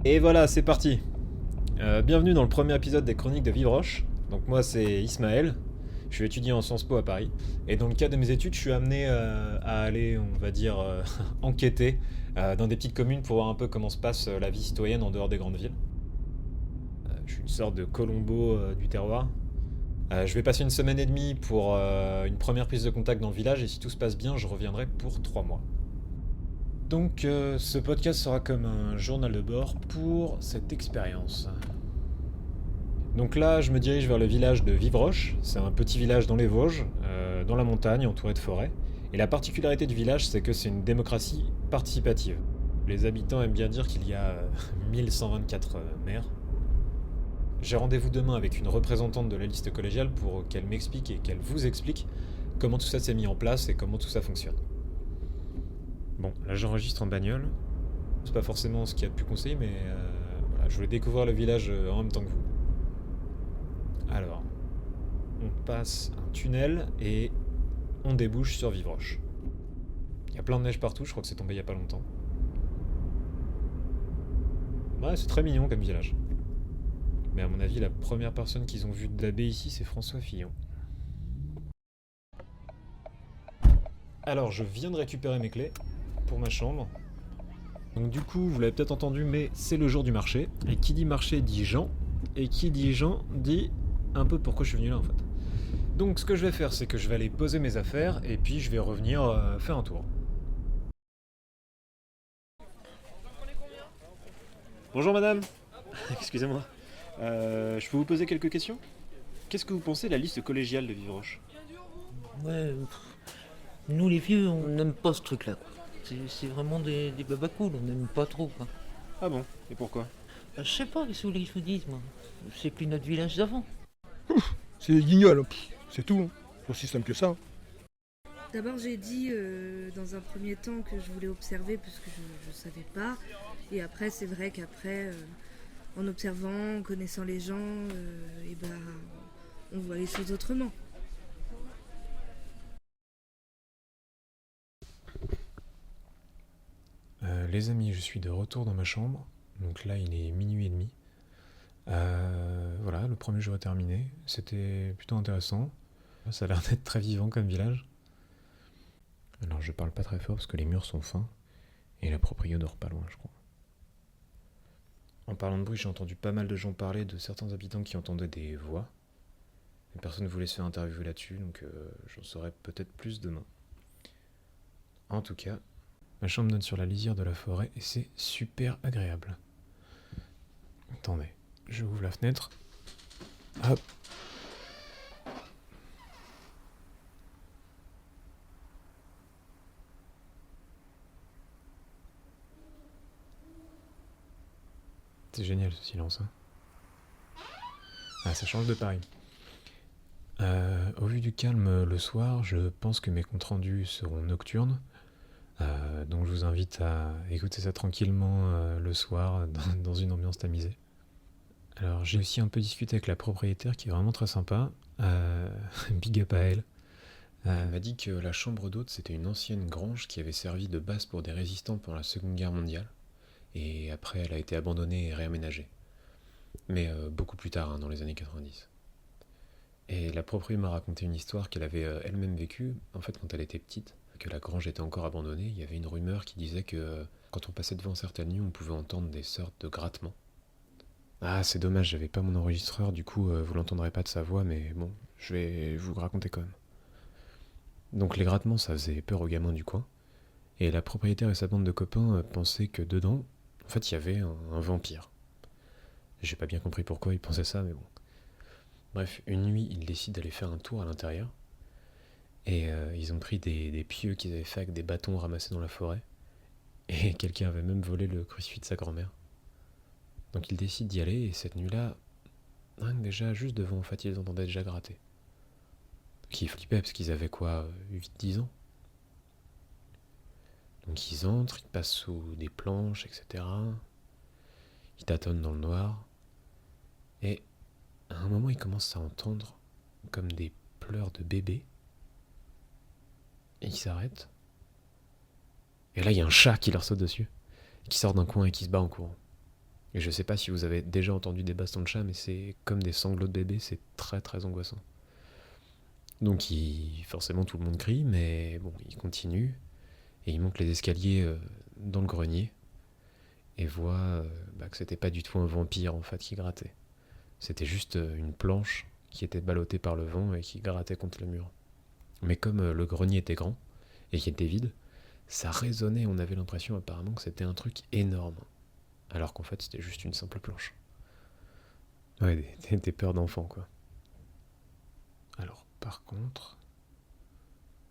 Et voilà, c'est parti. Bienvenue dans le premier épisode des Chroniques de Vivroche. Donc moi c'est Ismaël, je suis étudiant en Sciences Po à Paris. Et dans le cadre de mes études, je suis amené à aller, on va dire, enquêter dans des petites communes pour voir un peu comment se passe la vie citoyenne en dehors des grandes villes. Je suis une sorte de Colombo du terroir. Je vais passer une semaine et demie pour une première prise de contact dans le village et si tout se passe bien, je reviendrai pour 3 mois. Donc ce podcast sera comme un journal de bord pour cette expérience. Donc là, je me dirige vers le village de Vivroche. C'est un petit village dans les Vosges, dans la montagne, entouré de forêts. Et la particularité du village, c'est que c'est une démocratie participative. Les habitants aiment bien dire qu'il y a 1124 maires. J'ai rendez-vous demain avec une représentante de la liste collégiale pour qu'elle m'explique et qu'elle vous explique comment tout ça s'est mis en place et comment tout ça fonctionne. Bon, là j'enregistre en bagnole. C'est pas forcément ce qu'il y a de plus conseillé, mais voilà, je voulais découvrir le village en même temps que vous. Alors, on passe un tunnel et on débouche sur Vivroche. Il y a plein de neige partout, je crois que c'est tombé il y a pas longtemps. Ouais, c'est très mignon comme village. Mais à mon avis, la première personne qu'ils ont vue de la baie ici, c'est François Fillon. Alors, je viens de récupérer mes clés pour ma chambre. Donc du coup, vous l'avez peut-être entendu, mais c'est le jour du marché. Et qui dit marché dit Jean. Et qui dit Jean dit un peu pourquoi je suis venu là en fait. Donc ce que je vais faire, c'est que je vais aller poser mes affaires et puis je vais revenir faire un tour. Bonjour madame. Excusez-moi. Je peux vous poser quelques questions? Qu'est-ce que vous pensez de la liste collégiale de Vivroche? Ouais, nous les vieux, on n'aime pas ce truc-là, quoi. C'est vraiment des babacools, on n'aime pas trop, quoi. Ah bon? Et pourquoi? Je sais pas, qu'est-ce que vous voulez que je vous dise, moi. C'est plus notre village d'avant. C'est des guignols, c'est tout. C'est aussi simple que ça. D'abord, j'ai dit dans un premier temps que je voulais observer parce que je ne savais pas. Et après, c'est vrai qu'après, en observant, en connaissant les gens, et ben, on voit les choses autrement. Les amis, je suis de retour dans ma chambre. Donc là, il est minuit et demi. Voilà, le premier jour est terminé. C'était plutôt intéressant. Ça a l'air d'être très vivant comme village. Alors je parle pas très fort parce que les murs sont fins et la proprio dort pas loin, je crois. En parlant de bruit, j'ai entendu pas mal de gens parler de certains habitants qui entendaient des voix. Et personne ne voulait se faire interviewer là-dessus, donc j'en saurai peut-être plus demain. En tout cas, ma chambre donne sur la lisière de la forêt et c'est super agréable. Attendez, je ouvre la fenêtre. Hop. C'est génial ce silence, hein. Ah, ça change de Paris. Au vu du calme le soir, je pense que mes comptes rendus seront nocturnes. Donc je vous invite à écouter ça tranquillement le soir dans une ambiance tamisée. Alors j'ai aussi un peu discuté avec la propriétaire qui est vraiment très sympa. Big up à elle. Elle m'a dit que la chambre d'hôte c'était une ancienne grange qui avait servi de base pour des résistants pendant la Seconde Guerre mondiale. Et après elle a été abandonnée et réaménagée. Mais beaucoup plus tard, hein, dans les années 90. Et la propriétaire m'a raconté une histoire qu'elle avait elle-même vécue, en fait quand elle était petite, que la grange était encore abandonnée, il y avait une rumeur qui disait que quand on passait devant certaines nuits, on pouvait entendre des sortes de grattements. Ah, c'est dommage, j'avais pas mon enregistreur, du coup vous l'entendrez pas de sa voix, mais bon, je vais vous le raconter quand même. Donc les grattements, ça faisait peur aux gamins du coin, et la propriétaire et sa bande de copains pensaient que dedans, en fait, il y avait un vampire. J'ai pas bien compris pourquoi ils pensaient ça, mais bon. Bref, une nuit, ils décident d'aller faire un tour à l'intérieur. Et ils ont pris des pieux qu'ils avaient fait avec des bâtons ramassés dans la forêt. Et quelqu'un avait même volé le crucifix de sa grand-mère. Donc ils décident d'y aller, et cette nuit-là, rien que déjà, juste devant, en fait, ils les entendaient déjà gratter. Qui flippaient parce qu'ils avaient quoi, 8-10 ans. Donc ils entrent, ils passent sous des planches, etc. Ils tâtonnent dans le noir. Et à un moment, ils commencent à entendre comme des pleurs de bébé. Et ils s'arrêtent. Et là, il y a un chat qui leur saute dessus, qui sort d'un coin et qui se bat en courant. Et je sais pas si vous avez déjà entendu des bastons de chat, mais c'est comme des sanglots de bébé, c'est très très angoissant. Donc forcément tout le monde crie, mais bon, il continue, et il monte les escaliers dans le grenier, et voit que c'était pas du tout un vampire en fait qui grattait. C'était juste une planche qui était ballottée par le vent et qui grattait contre le mur. Mais comme le grenier était grand, et qu'il était vide, ça résonnait, on avait l'impression apparemment que c'était un truc énorme. Alors qu'en fait c'était juste une simple planche. Ouais, des peurs d'enfant quoi. Alors par contre...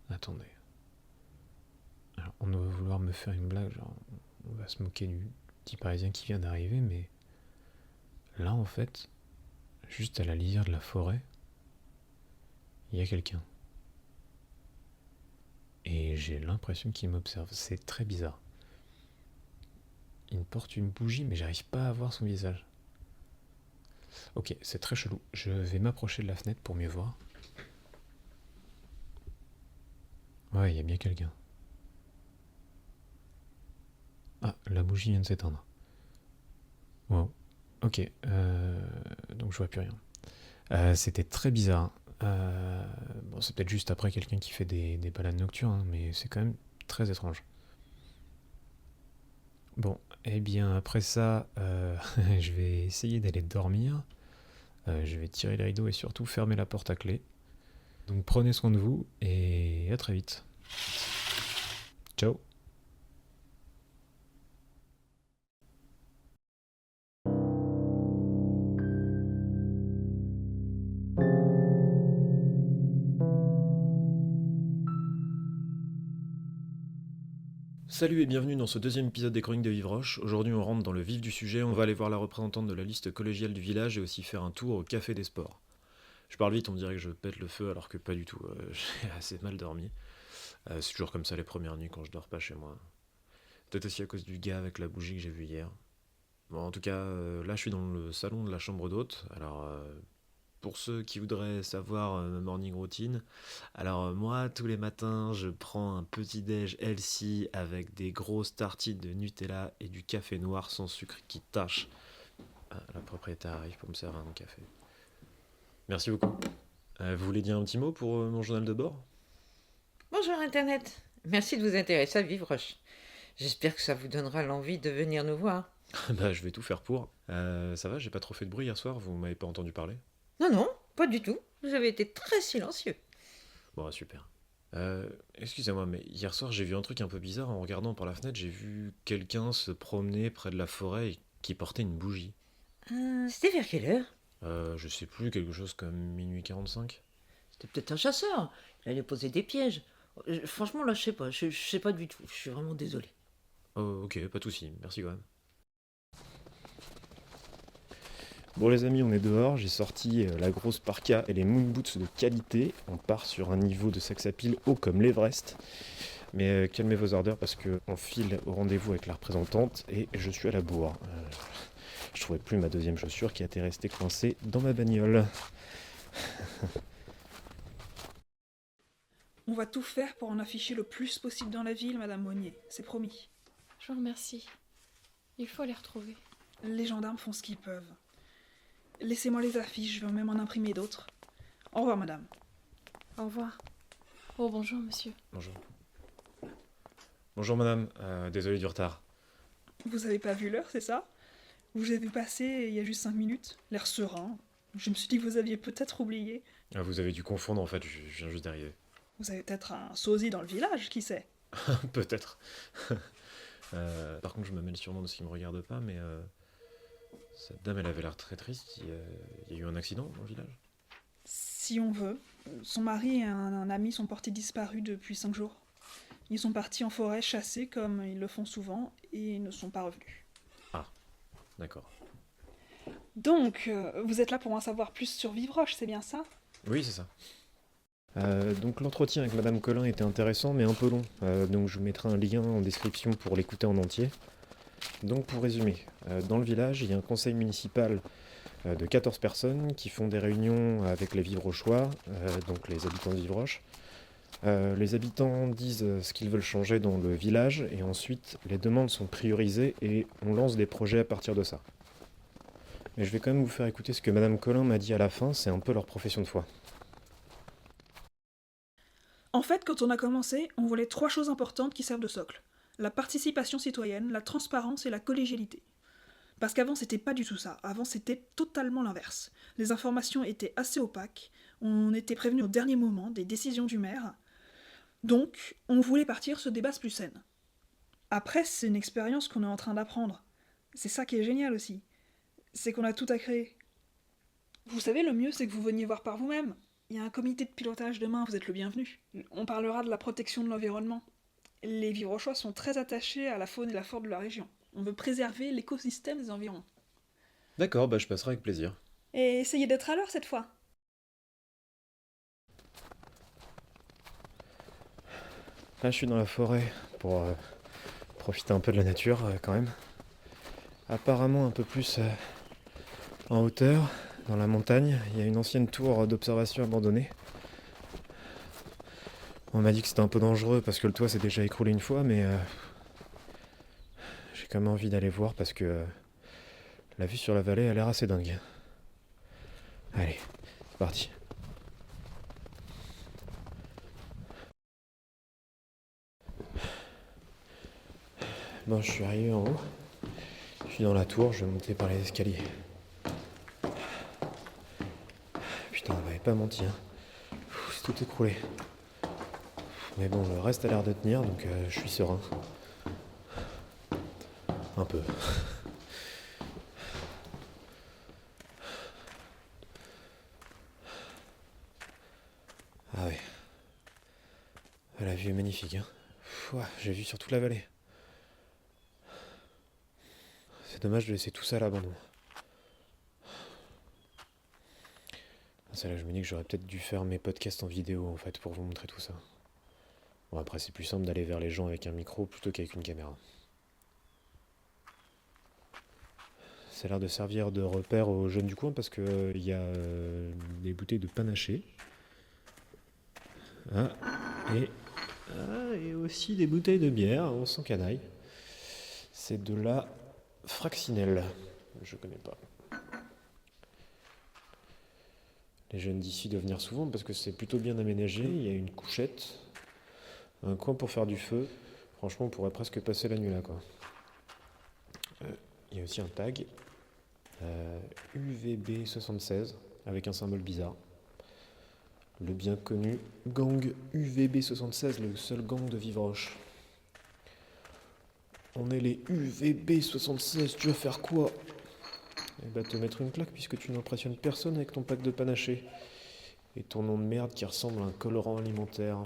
Attendez. Alors on doit vouloir me faire une blague, genre on va se moquer du petit parisien qui vient d'arriver, mais là en fait, juste à la lisière de la forêt, il y a quelqu'un. Et j'ai l'impression qu'il m'observe, c'est très bizarre. Il porte une bougie, mais j'arrive pas à voir son visage. Ok, c'est très chelou. Je vais m'approcher de la fenêtre pour mieux voir. Ouais, il y a bien quelqu'un. Ah, la bougie vient de s'éteindre. Wow. Ok, donc je vois plus rien. C'était très bizarre. Bon, c'est peut-être juste après quelqu'un qui fait des balades nocturnes, hein, mais c'est quand même très étrange. Bon, eh bien après ça, je vais essayer d'aller dormir. Je vais tirer les rideaux et surtout fermer la porte à clé. Donc prenez soin de vous et à très vite. Ciao. Salut et bienvenue dans ce deuxième épisode des Chroniques de Vivroche. Aujourd'hui on rentre dans le vif du sujet, on va aller voir la représentante de la liste collégiale du village et aussi faire un tour au Café des Sports. Je parle vite, on dirait que je pète le feu alors que pas du tout, j'ai assez mal dormi. C'est toujours comme ça les premières nuits quand je dors pas chez moi. Peut-être aussi à cause du gars avec la bougie que j'ai vu hier. Bon en tout cas, là je suis dans le salon de la chambre d'hôte, alors... Pour ceux qui voudraient savoir ma morning routine, alors moi, tous les matins, je prends un petit déj healthy avec des grosses tartines de Nutella et du café noir sans sucre qui tâche. Ah, la propriétaire arrive pour me servir un café. Merci beaucoup. Vous voulez dire un petit mot pour mon journal de bord ? Bonjour Internet, merci de vous intéresser à Vivroche. J'espère que ça vous donnera l'envie de venir nous voir. Bah, je vais tout faire pour. Ça va, j'ai pas trop fait de bruit hier soir, vous m'avez pas entendu parler ? Non, non, pas du tout. Vous avez été très silencieux. Bon, super. Excusez-moi, mais hier soir j'ai vu un truc un peu bizarre en regardant par la fenêtre. J'ai vu quelqu'un se promener près de la forêt et qui portait une bougie. C'était vers quelle heure ? Je sais plus, quelque chose comme minuit 45. C'était peut-être un chasseur. Il allait poser des pièges. Franchement, là, je sais pas. Je sais pas du tout. Je suis vraiment désolé. Oh, ok, pas de soucis, merci quand même. Bon les amis, on est dehors, j'ai sorti la grosse parka et les moon boots de qualité. On part sur un niveau de sex appeal haut comme l'Everest. Mais calmez vos ardeurs parce qu'on file au rendez-vous avec la représentante et je suis à la bourre. Je trouvais plus ma deuxième chaussure qui était restée coincée dans ma bagnole. On va tout faire pour en afficher le plus possible dans la ville, Madame Monnier, c'est promis. Je vous remercie. Il faut les retrouver. Les gendarmes font ce qu'ils peuvent. Laissez-moi les affiches, je vais même en imprimer d'autres. Au revoir, madame. Au revoir. Oh, bonjour, monsieur. Bonjour. Bonjour madame, désolé du retard. Vous avez pas vu l'heure, c'est ça? Vous avez vu passer il y a juste 5 minutes, l'air serein. Je me suis dit que vous aviez peut-être oublié. Ah, vous avez dû confondre en fait, je viens juste d'arriver. Vous avez peut-être un sosie dans le village, qui sait? Peut-être. Par contre, je me mêle sûrement de ce qui me regarde pas, mais cette dame, elle avait l'air très triste. Il y a eu un accident dans le village. Si on veut. Son mari et un ami sont portés disparus depuis 5 jours. Ils sont partis en forêt chasser comme ils le font souvent et ne sont pas revenus. Ah, d'accord. Donc, vous êtes là pour en savoir plus sur Vivroche, c'est bien ça? Oui, c'est ça. Donc l'entretien avec Madame Collin était intéressant mais un peu long, donc je vous mettrai un lien en description pour l'écouter en entier. Donc pour résumer, dans le village il y a un conseil municipal de 14 personnes qui font des réunions avec les Vivrochois, donc les habitants de Vivroche. Les habitants disent ce qu'ils veulent changer dans le village et ensuite les demandes sont priorisées et on lance des projets à partir de ça. Mais je vais quand même vous faire écouter ce que Madame Collin m'a dit à la fin, c'est un peu leur profession de foi. En fait, quand on a commencé, on voulait 3 choses importantes qui servent de socle. La participation citoyenne, la transparence et la collégialité. Parce qu'avant, c'était pas du tout ça. Avant, c'était totalement l'inverse. Les informations étaient assez opaques, on était prévenu au dernier moment des décisions du maire. Donc, on voulait partir sur des bases plus saines. Après, c'est une expérience qu'on est en train d'apprendre. C'est ça qui est génial aussi. C'est qu'on a tout à créer. Vous savez, le mieux, c'est que vous veniez voir par vous-même. Il y a un comité de pilotage demain, vous êtes le bienvenu. On parlera de la protection de l'environnement. Les Vivrochois sont très attachés à la faune et la flore de la région. On veut préserver l'écosystème des environs. D'accord, bah je passerai avec plaisir. Et essayez d'être à l'heure cette fois. Là, je suis dans la forêt pour profiter un peu de la nature quand même. Apparemment un peu plus en hauteur, dans la montagne. Il y a une ancienne tour d'observation abandonnée. On m'a dit que c'était un peu dangereux parce que le toit s'est déjà écroulé une fois, mais j'ai quand même envie d'aller voir parce que la vue sur la vallée a l'air assez dingue. Allez, c'est parti. Bon, je suis arrivé en haut. Je suis dans la tour, je vais monter par les escaliers. Putain, on m'avait pas menti, hein. C'est tout écroulé. Mais bon, le reste a l'air de tenir, donc je suis serein. Un peu. Ah ouais. La vue est magnifique, hein. Ouah, j'ai vu sur toute la vallée. C'est dommage de laisser tout ça à l'abandon. C'est là que je me dis que j'aurais peut-être dû faire mes podcasts en vidéo en fait pour vous montrer tout ça. Bon, après c'est plus simple d'aller vers les gens avec un micro plutôt qu'avec une caméra. Ça a l'air de servir de repère aux jeunes du coin parce que y a des bouteilles de panaché. Et aussi des bouteilles de bière, on s'en canaille. C'est de la Fraccinelle. Je connais pas. Les jeunes d'ici doivent venir souvent parce que c'est plutôt bien aménagé. Il y a une couchette, un coin pour faire du feu. Franchement, on pourrait presque passer la nuit là, quoi. Il y a aussi un tag UVB 76 avec un symbole bizarre. Le bien connu gang UVB 76, le seul gang de Vivroche. On est les UVB 76, tu vas faire quoi? Eh bah te mettre une claque puisque tu n'impressionnes personne avec ton pack de panaché. Et ton nom de merde qui ressemble à un colorant alimentaire.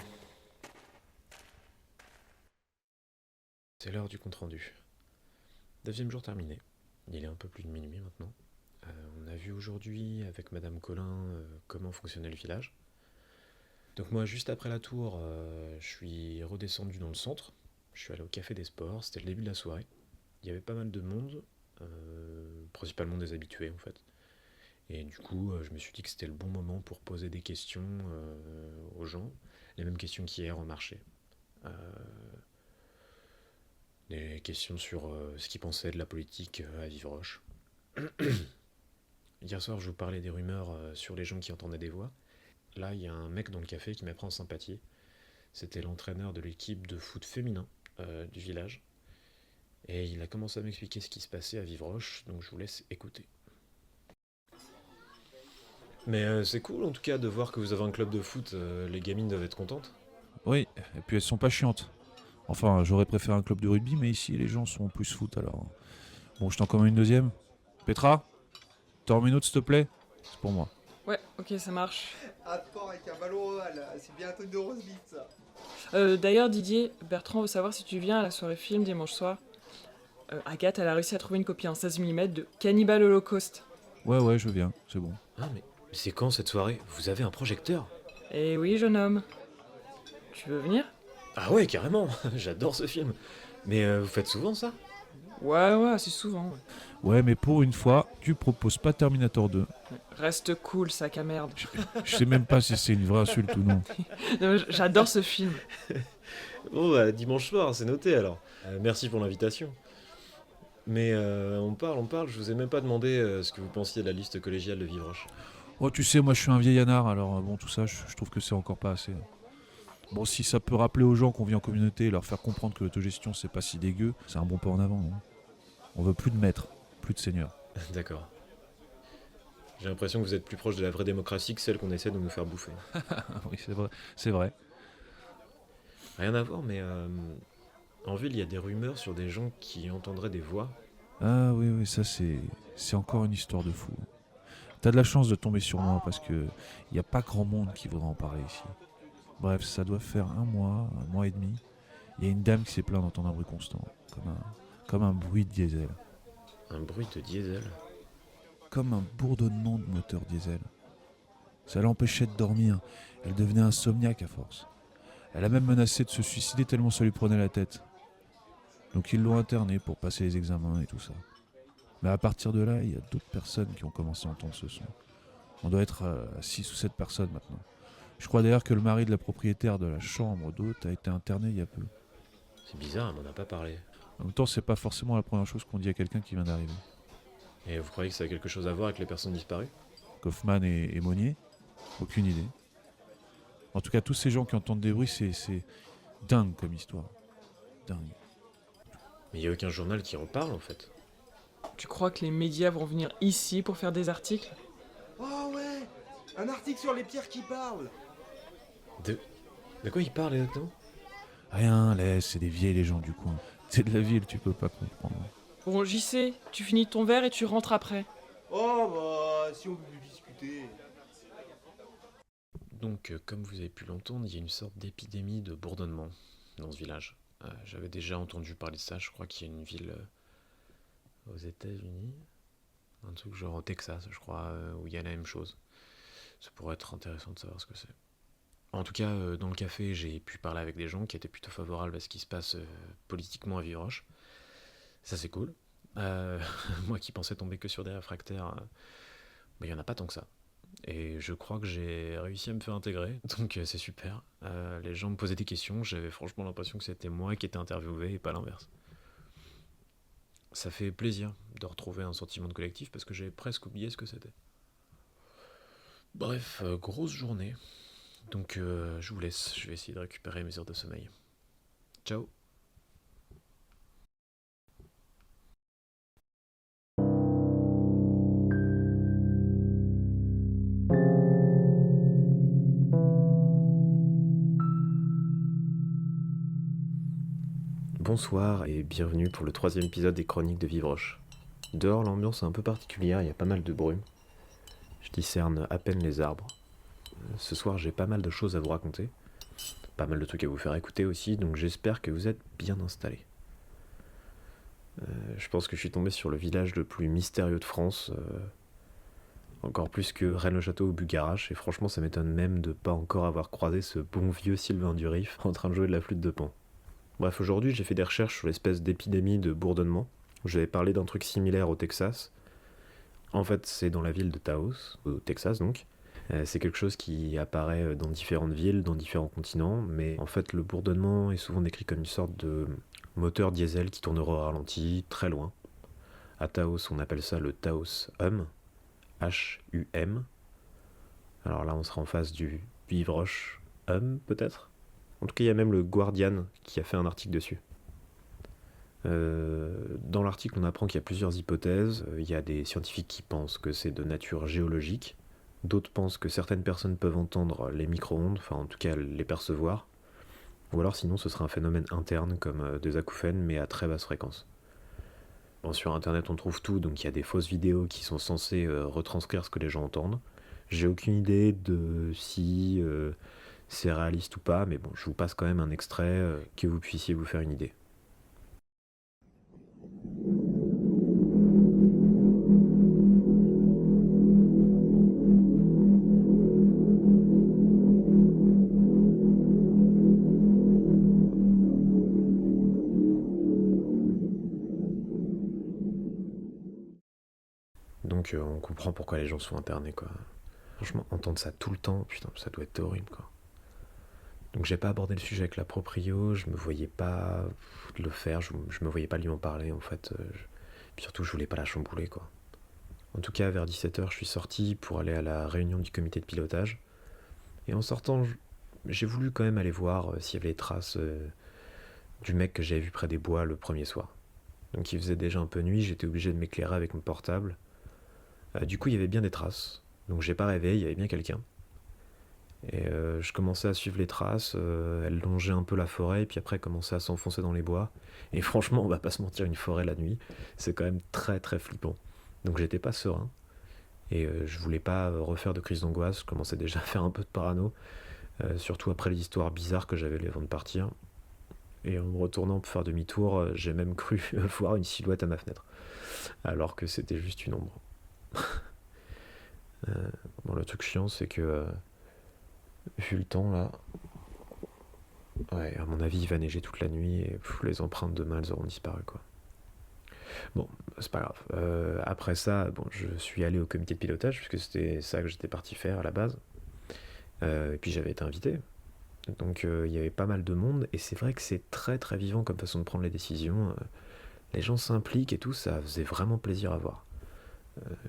C'est l'heure du compte-rendu. 9e jour terminé. Il est un peu plus de minuit maintenant. On a vu aujourd'hui avec Madame Collin comment fonctionnait le village. Donc moi juste après la tour, je suis redescendu dans le centre. Je suis allé au Café des Sports, c'était le début de la soirée. Il y avait pas mal de monde. Principalement des habitués en fait. Et du coup, je me suis dit que c'était le bon moment pour poser des questions aux gens, les mêmes questions qu'hier au marché. Des questions sur ce qu'ils pensaient de la politique à Vivroche. Hier soir, je vous parlais des rumeurs sur les gens qui entendaient des voix. Là, il y a un mec dans le café qui m'a pris en sympathie. C'était l'entraîneur de l'équipe de foot féminin du village. Et il a commencé à m'expliquer ce qui se passait à Vivroche, donc je vous laisse écouter. Mais c'est cool en tout cas de voir que vous avez un club de foot, les gamines doivent être contentes. Oui, et puis elles sont pas chiantes. Enfin, j'aurais préféré un club de rugby, mais ici les gens sont plus foot alors. Bon, je t'en commande une deuxième. Petra, t'en remets une autre s'il te plaît? C'est pour moi. Ouais, ok, ça marche. Un sport avec un ballon ovale, c'est bien un truc de Rosebif ça. D'ailleurs, Didier, Bertrand veut savoir si tu viens à la soirée film dimanche soir. Agathe, elle a réussi à trouver une copie en 16 mm de Cannibal Holocaust. Ouais, je viens, c'est bon. Ah mais c'est quand cette soirée? Vous avez un projecteur? Eh oui, jeune homme. Tu veux venir? Ah ouais, carrément, j'adore ce film. Mais vous faites souvent ça? Ouais, assez souvent. Ouais, mais pour une fois, tu proposes pas Terminator 2. Reste cool, sac à merde. Je sais même pas si c'est une vraie insulte ou non. Non, j'adore ce film. Bon bah dimanche soir, c'est noté alors. Merci pour l'invitation. Mais on parle, je vous ai même pas demandé ce que vous pensiez de la liste collégiale de Vivroche. Oh, tu sais, moi je suis un vieil anard, alors bon, tout ça, je trouve que c'est encore pas assez. Bon, si ça peut rappeler aux gens qu'on vit en communauté et leur faire comprendre que l'autogestion c'est pas si dégueu, c'est un bon pas en avant. Hein. On veut plus de maîtres, plus de seigneurs. D'accord. J'ai l'impression que vous êtes plus proche de la vraie démocratie que celle qu'on essaie de nous faire bouffer. Oui, c'est vrai. Rien à voir, mais en ville, il y a des rumeurs sur des gens qui entendraient des voix. Ah oui, ça c'est encore une histoire de fou. T'as de la chance de tomber sur moi parce que y a pas grand monde qui voudra en parler ici. Bref, ça doit faire un mois et demi. Il y a une dame qui s'est plainte d'entendre un bruit constant, comme un bruit de diesel, Un bruit de diesel. comme un bourdonnement de moteur diesel. Ça l'empêchait de dormir, elle devenait insomniaque à force. Elle a même menacé de se suicider tellement ça lui prenait la tête. Donc ils l'ont internée pour passer les examens et tout ça. Mais à partir de là, il y a d'autres personnes qui ont commencé à entendre ce son. On doit être à 6 ou 7 personnes maintenant. Je crois d'ailleurs que le mari de la propriétaire de la chambre d'hôte a été interné il y a peu. C'est bizarre, elle m'en a pas parlé. En même temps, c'est pas forcément la première chose qu'on dit à quelqu'un qui vient d'arriver. Et vous croyez que ça a quelque chose à voir avec les personnes disparues? Kaufman et Monnier? Aucune idée. En tout cas, tous ces gens qui entendent des bruits, c'est dingue comme histoire. Dingue. Mais il n'y a aucun journal qui en parle en fait. Tu crois que les médias vont venir ici pour faire des articles? Oh ouais, un article sur les pierres qui parlent. De quoi il parle exactement? Rien, laisse, c'est des vieilles légendes du coin. C'est de la ville, tu peux pas comprendre. Bon, j'y sais, tu finis ton verre et tu rentres après. Oh bah, si on peut plus discuter. Donc, comme vous avez pu l'entendre, il y a une sorte d'épidémie de bourdonnement dans ce village. J'avais déjà entendu parler de ça, je crois qu'il y a une ville aux États-Unis, un truc genre au Texas, je crois, où il y a la même chose. Ça pourrait être intéressant de savoir ce que c'est. En tout cas, dans le café, j'ai pu parler avec des gens qui étaient plutôt favorables à ce qui se passe politiquement à Vivroche. Ça, c'est cool. Moi qui pensais tomber que sur des réfractaires, il n'y en a pas tant que ça. Et je crois que j'ai réussi à me faire intégrer, donc c'est super. Les gens me posaient des questions, j'avais franchement l'impression que c'était moi qui étais interviewé et pas l'inverse. Ça fait plaisir de retrouver un sentiment de collectif parce que j'avais presque oublié ce que c'était. Bref, grosse journée. Donc je vous laisse, je vais essayer de récupérer mes heures de sommeil. Ciao. Bonsoir et bienvenue pour le 3e épisode des Chroniques de Vivroche. Dehors, l'ambiance est un peu particulière, il y a pas mal de brume. Je discerne à peine les arbres. Ce soir, j'ai pas mal de choses à vous raconter. Pas mal de trucs à vous faire écouter aussi, donc j'espère que vous êtes bien installés. Je pense que je suis tombé sur le village le plus mystérieux de France, encore plus que Rennes-le-Château ou Bugarache, et franchement ça m'étonne même de pas encore avoir croisé ce bon vieux Sylvain Durif en train de jouer de la flûte de Pan. Bref, aujourd'hui j'ai fait des recherches sur l'espèce d'épidémie de bourdonnement. J'avais parlé d'un truc similaire au Texas. En fait, c'est dans la ville de Taos, au Texas donc. C'est quelque chose qui apparaît dans différentes villes, dans différents continents, mais en fait le bourdonnement est souvent décrit comme une sorte de moteur diesel qui tournerait au ralenti, très loin. À Taos, on appelle ça le Taos Hum, H-U-M. Alors là, on sera en face du Vivroche Hum, peut-être. En tout cas, il y a même le Guardian qui a fait un article dessus. Dans l'article, on apprend qu'il y a plusieurs hypothèses. Il y a des scientifiques qui pensent que c'est de nature géologique. D'autres pensent que certaines personnes peuvent entendre les micro-ondes, enfin en tout cas les percevoir. Ou alors sinon ce serait un phénomène interne comme des acouphènes mais à très basse fréquence. Bon, sur internet on trouve tout, donc il y a des fausses vidéos qui sont censées retranscrire ce que les gens entendent. J'ai aucune idée de si c'est réaliste ou pas, mais bon, je vous passe quand même un extrait que vous puissiez vous faire une idée. Donc on comprend pourquoi les gens sont internés quoi. Franchement, entendre ça tout le temps, putain, ça doit être horrible quoi. Donc j'ai pas abordé le sujet avec la proprio, je me voyais pas le faire, je me voyais pas lui en parler en fait. Puis surtout, je voulais pas la chambouler, quoi. En tout cas, vers 17h, je suis sorti pour aller à la réunion du comité de pilotage. Et en sortant, j'ai voulu quand même aller voir s'il y avait les traces du mec que j'avais vu près des bois le premier soir. Donc il faisait déjà un peu nuit, j'étais obligé de m'éclairer avec mon portable. Du coup, il y avait bien des traces. Donc j'ai pas rêvé, il y avait bien quelqu'un. Et je commençais à suivre les traces, elle longeait un peu la forêt, et puis après elle commençait à s'enfoncer dans les bois. Et franchement, on va pas se mentir, une forêt la nuit, c'est quand même très très flippant. Donc j'étais pas serein, et je voulais pas refaire de crise d'angoisse, je commençais déjà à faire un peu de parano, surtout après les histoires bizarres que j'avais avant de partir. Et en me retournant pour faire demi-tour, j'ai même cru voir une silhouette à ma fenêtre, alors que c'était juste une ombre. Bon, le truc chiant, c'est que vu le temps là, ouais, à mon avis, il va neiger toute la nuit et les empreintes de mains elles auront disparu, quoi. Bon, c'est pas grave. Après ça, bon, je suis allé au comité de pilotage puisque c'était ça que j'étais parti faire à la base. Et puis j'avais été invité. Donc il y avait pas mal de monde et c'est vrai que c'est très très vivant comme façon de prendre les décisions. Les gens s'impliquent et tout, ça faisait vraiment plaisir à voir.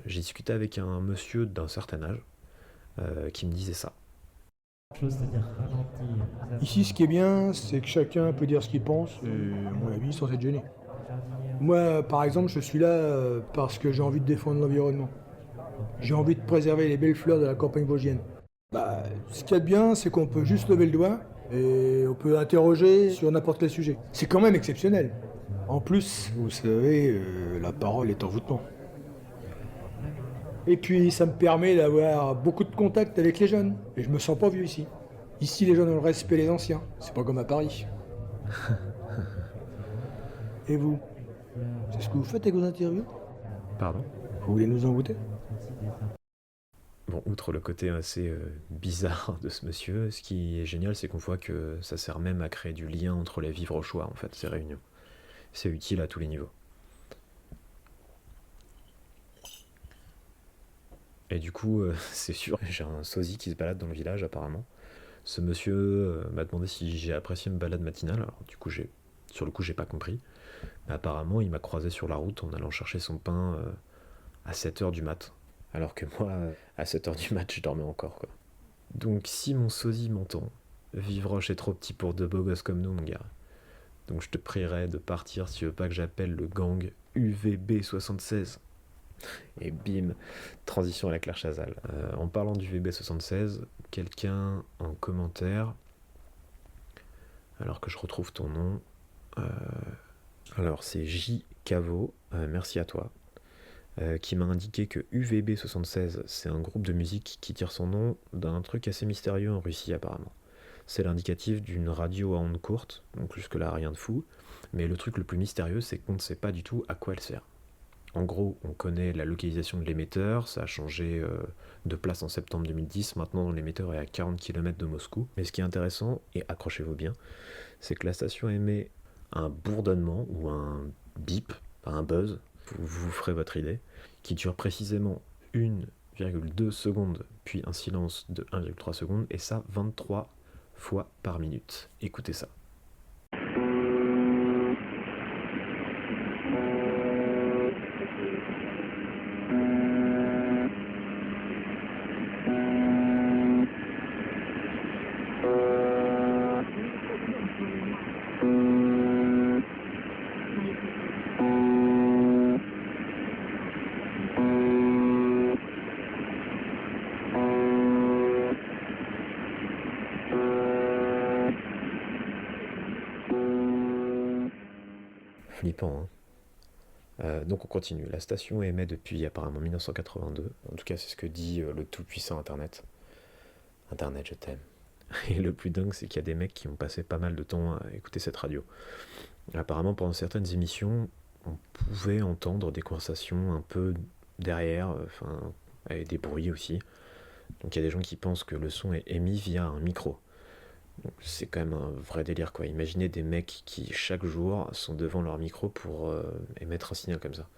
J'ai discuté avec un monsieur d'un certain âge qui me disait ça. Ici, ce qui est bien, c'est que chacun peut dire ce qu'il pense, et à mon avis, sans être gêné. Moi, par exemple, je suis là parce que j'ai envie de défendre l'environnement. J'ai envie de préserver les belles fleurs de la campagne vosgienne. Ce qu'il y a de bien, c'est qu'on peut juste lever le doigt et on peut interroger sur n'importe quel sujet. C'est quand même exceptionnel. En plus, vous savez, la parole est envoûtement. Et puis, ça me permet d'avoir beaucoup de contacts avec les jeunes. Et je me sens pas vieux ici. Ici, les jeunes ont le respect des anciens. C'est pas comme à Paris. Et vous? C'est ce que vous faites avec vos interviews? Pardon? Vous voulez nous envoûter? Bon, outre le côté assez bizarre de ce monsieur, ce qui est génial, c'est qu'on voit que ça sert même à créer du lien entre les Vivrochois, en fait, ces réunions. C'est utile à tous les niveaux. Et du coup, c'est sûr, j'ai un sosie qui se balade dans le village, apparemment. Ce monsieur m'a demandé si j'ai apprécié une balade matinale, alors du coup, sur le coup, j'ai pas compris. Mais apparemment, il m'a croisé sur la route en allant chercher son pain à 7h du mat'. Alors que moi, à 7h du mat', je dormais encore, quoi. Donc si mon sosie m'entend, Vivroche est trop petit pour deux beaux gosses comme nous, mon gars. Donc je te prierai de partir si tu veux pas que j'appelle le gang UVB76. Et bim, transition avec Claire Chazal. En parlant du UVB76, quelqu'un en commentaire, alors que je retrouve ton nom, alors c'est J. Cavo, merci à toi, qui m'a indiqué que UVB76, c'est un groupe de musique qui tire son nom d'un truc assez mystérieux en Russie apparemment. C'est l'indicatif d'une radio à ondes courtes, donc jusque-là rien de fou, mais le truc le plus mystérieux, c'est qu'on ne sait pas du tout à quoi elle sert. En gros, on connaît la localisation de l'émetteur, ça a changé de place en septembre 2010, maintenant l'émetteur est à 40 km de Moscou. Mais ce qui est intéressant, et accrochez-vous bien, c'est que la station émet un bourdonnement ou un bip, un buzz, vous ferez votre idée, qui dure précisément 1,2 secondes, puis un silence de 1,3 secondes, et ça 23 fois par minute. Écoutez ça. Flippant, hein. Donc on continue. La station émet depuis apparemment 1982. En tout cas, c'est ce que dit le tout-puissant Internet. Internet, je t'aime. Et le plus dingue, c'est qu'il y a des mecs qui ont passé pas mal de temps à écouter cette radio. Apparemment, pendant certaines émissions, on pouvait entendre des conversations un peu derrière, avec des bruits aussi. Donc il y a des gens qui pensent que le son est émis via un micro. Donc, c'est quand même un vrai délire, quoi. Imaginez des mecs qui chaque jour sont devant leur micro pour émettre un signal comme ça.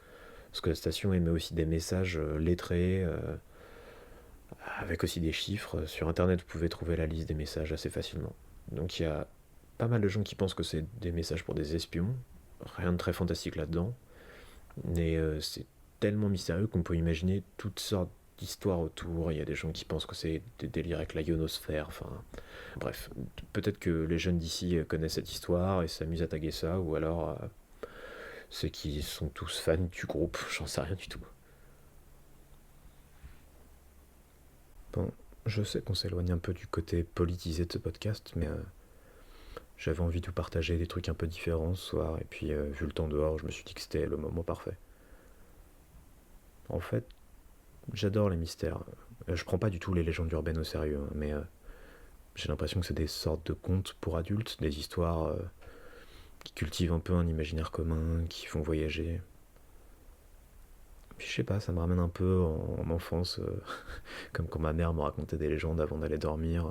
Parce que la station émet aussi des messages lettrés, avec aussi des chiffres. Sur internet, vous pouvez trouver la liste des messages assez facilement. Donc il y a pas mal de gens qui pensent que c'est des messages pour des espions. Rien de très fantastique là-dedans. Et c'est tellement mystérieux qu'on peut imaginer toutes sortes d'histoires autour. Il y a des gens qui pensent que c'est des délires avec la ionosphère, enfin... Bref, peut-être que les jeunes d'ici connaissent cette histoire et s'amusent à taguer ça, ou alors ceux qui sont tous fans du groupe, j'en sais rien du tout. Bon, je sais qu'on s'éloigne un peu du côté politisé de ce podcast, mais j'avais envie de vous partager des trucs un peu différents ce soir, et puis vu le temps dehors, je me suis dit que c'était le moment parfait. En fait, j'adore les mystères. Je prends pas du tout les légendes urbaines au sérieux, hein, mais j'ai l'impression que c'est des sortes de contes pour adultes, des histoires qui cultivent un peu un imaginaire commun, qui font voyager. Puis je sais pas, ça me ramène un peu en enfance, comme quand ma mère me racontait des légendes avant d'aller dormir,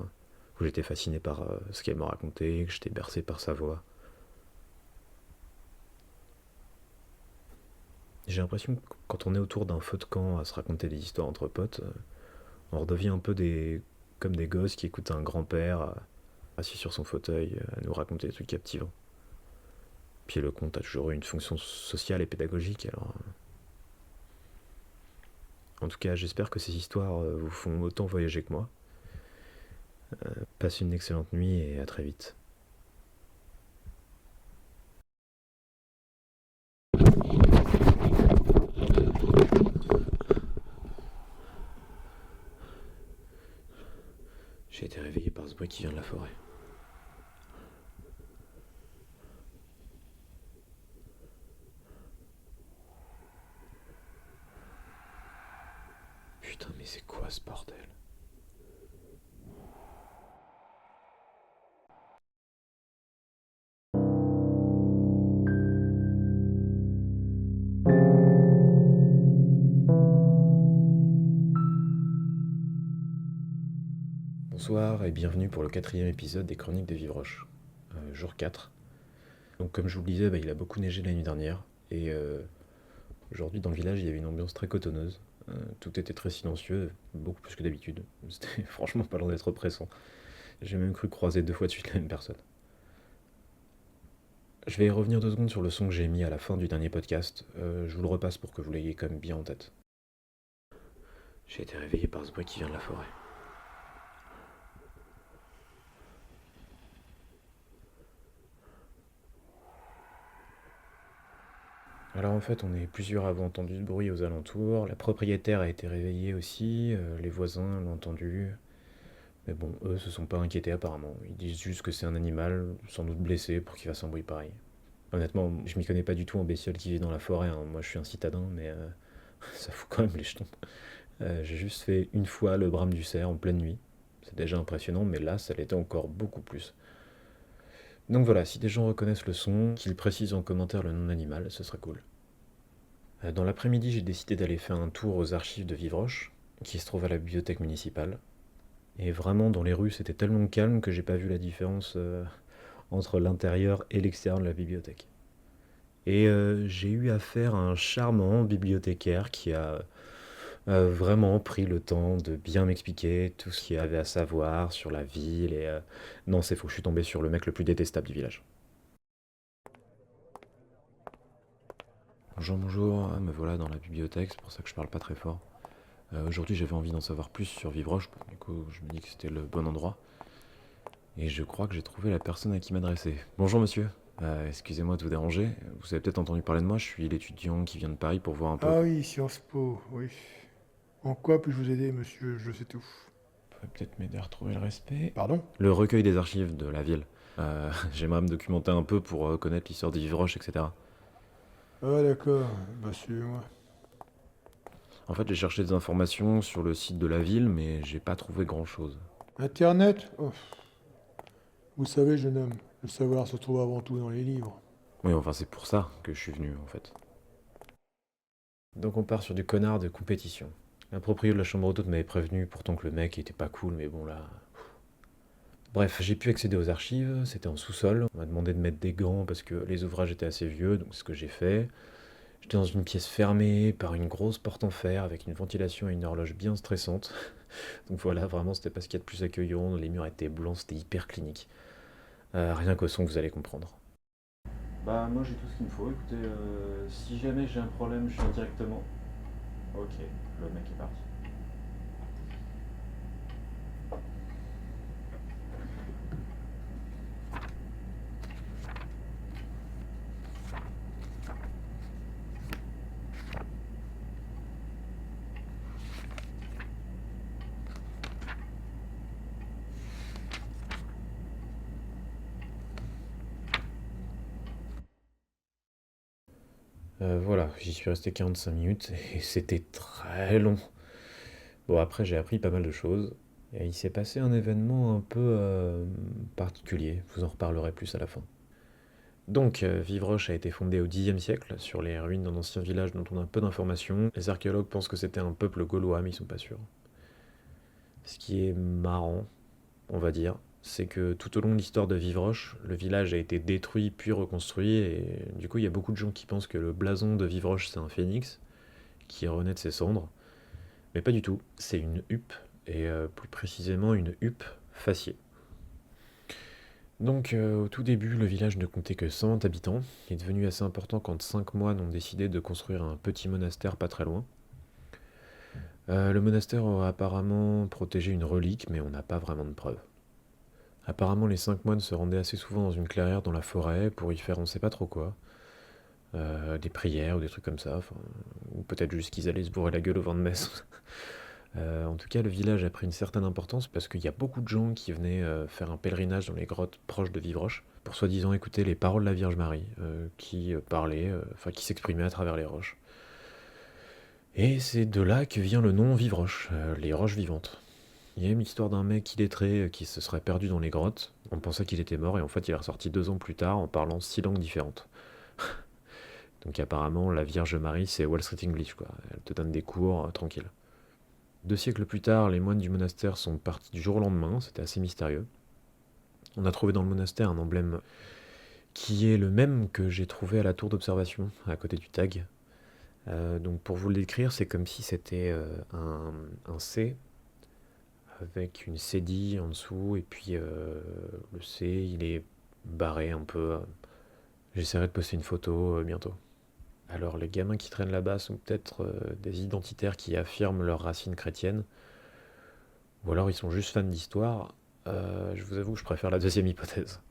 où j'étais fasciné par ce qu'elle me racontait, que j'étais bercé par sa voix. J'ai l'impression que quand on est autour d'un feu de camp à se raconter des histoires entre potes, on redevient un peu comme des gosses qui écoutent un grand-père assis sur son fauteuil à nous raconter des trucs captivants. Puis le conte a toujours eu une fonction sociale et pédagogique, alors... En tout cas, j'espère que ces histoires vous font autant voyager que moi. Passez une excellente nuit et à très vite. J'ai été réveillé par ce bruit qui vient de la forêt. Putain, mais c'est quoi ce bordel? Bonsoir et bienvenue pour le 4e épisode des Chroniques de Vivroche. Jour 4. Donc comme je vous le disais, il a beaucoup neigé la nuit dernière et aujourd'hui dans le village il y avait une ambiance très cotonneuse. Tout était très silencieux, beaucoup plus que d'habitude. C'était franchement pas loin d'être oppressant. J'ai même cru croiser 2 fois de suite la même personne. Je vais revenir 2 secondes sur le son que j'ai mis à la fin du dernier podcast. Je vous le repasse pour que vous l'ayez quand même bien en tête. J'ai été réveillé par ce bruit qui vient de la forêt. Alors en fait, on est plusieurs à avoir entendu ce bruit aux alentours. La propriétaire a été réveillée aussi, les voisins l'ont entendu. Mais bon, eux se sont pas inquiétés apparemment. Ils disent juste que c'est un animal, sans doute blessé, pour qu'il fasse un bruit pareil. Honnêtement, je m'y connais pas du tout en bestioles qui vivent dans la forêt, hein. Moi je suis un citadin, mais ça fout quand même les jetons. J'ai juste fait une fois le brame du cerf en pleine nuit. C'est déjà impressionnant, mais là ça l'était encore beaucoup plus. Donc voilà, si des gens reconnaissent le son, qu'ils précisent en commentaire le nom d'animal, ce serait cool. Dans l'après-midi, j'ai décidé d'aller faire un tour aux archives de Vivroche, qui se trouvent à la bibliothèque municipale. Et vraiment, dans les rues, c'était tellement calme que j'ai pas vu la différence entre l'intérieur et l'extérieur de la bibliothèque. Et j'ai eu affaire à un charmant bibliothécaire qui a vraiment pris le temps de bien m'expliquer tout ce qu'il y avait à savoir sur la ville et... Non, c'est faux, je suis tombé sur le mec le plus détestable du village. Bonjour, bonjour, me voilà dans la bibliothèque, c'est pour ça que je parle pas très fort. Aujourd'hui j'avais envie d'en savoir plus sur Vivroche, du coup je me dis que c'était le bon endroit. Et je crois que j'ai trouvé la personne à qui m'adresser. Bonjour monsieur, excusez-moi de vous déranger, vous avez peut-être entendu parler de moi, je suis l'étudiant qui vient de Paris pour voir un peu... Ah oui, Sciences Po, oui. En quoi puis-je vous aider, monsieur? Je sais tout. Vous pouvez peut-être m'aider à retrouver le respect. Pardon? Le recueil des archives de la ville. J'aimerais me documenter un peu pour connaître l'histoire de Vivroche, etc. Ah d'accord, bah suivez-moi. En fait, j'ai cherché des informations sur le site de la ville, mais j'ai pas trouvé grand-chose. Internet? Oh. Vous savez, jeune homme, le savoir se trouve avant tout dans les livres. Oui, enfin, c'est pour ça que je suis venu, en fait. Donc on part sur du connard de compétition. Un proprio de la chambre d'hôte m'avait prévenu, pourtant que le mec était pas cool, mais bon là... Bref, j'ai pu accéder aux archives, c'était en sous-sol. On m'a demandé de mettre des gants parce que les ouvrages étaient assez vieux, donc c'est ce que j'ai fait. J'étais dans une pièce fermée par une grosse porte en fer avec une ventilation et une horloge bien stressante. Donc voilà, vraiment c'était pas ce qu'il y a de plus accueillant, les murs étaient blancs, c'était hyper clinique. Rien qu'au son que vous allez comprendre. Bah moi j'ai tout ce qu'il me faut, écoutez, si jamais j'ai un problème, je viens directement. Ok, le mec est parti. Voilà, j'y suis resté 45 minutes et c'était très long. Bon, après, j'ai appris pas mal de choses. Et il s'est passé un événement un peu particulier. Je vous en reparlerai plus à la fin. Donc, Vivroche a été fondée au Xe siècle, sur les ruines d'un ancien village dont on a peu d'informations. Les archéologues pensent que c'était un peuple gaulois, mais ils sont pas sûrs. Ce qui est marrant, on va dire, c'est que tout au long de l'histoire de Vivroche, le village a été détruit puis reconstruit, et du coup, il y a beaucoup de gens qui pensent que le blason de Vivroche, c'est un phénix qui renaît de ses cendres. Mais pas du tout, c'est une huppe, et plus précisément une huppe faciée. Donc au tout début, le village ne comptait que 120 habitants. Il est devenu assez important quand 5 moines ont décidé de construire un petit monastère pas très loin. Le monastère aurait apparemment protégé une relique, mais on n'a pas vraiment de preuves. Apparemment, les 5 moines se rendaient assez souvent dans une clairière dans la forêt pour y faire on sait pas trop quoi. Des prières ou des trucs comme ça, ou peut-être juste qu'ils allaient se bourrer la gueule au vent de messe. En tout cas, le village a pris une certaine importance parce qu'il y a beaucoup de gens qui venaient faire un pèlerinage dans les grottes proches de Vivroche pour soi-disant écouter les paroles de la Vierge Marie qui parlait, qui s'exprimait à travers les roches. Et c'est de là que vient le nom Vivroche, les roches vivantes. Il y a une histoire d'un mec illettré qui se serait perdu dans les grottes. On pensait qu'il était mort et en fait il est ressorti 2 ans plus tard en parlant 6 langues différentes. Donc apparemment la Vierge Marie c'est Wall Street English quoi. Elle te donne des cours tranquille. 2 siècles plus tard, les moines du monastère sont partis du jour au lendemain, c'était assez mystérieux. On a trouvé dans le monastère un emblème qui est le même que j'ai trouvé à la tour d'observation, à côté du tag. Donc pour vous le décrire, c'est comme si c'était un C avec une cédille en dessous, et puis le C, il est barré un peu. J'essaierai de poster une photo bientôt. Alors les gamins qui traînent là-bas sont peut-être des identitaires qui affirment leurs racines chrétiennes, ou alors ils sont juste fans d'histoire. Je vous avoue que je préfère la deuxième hypothèse.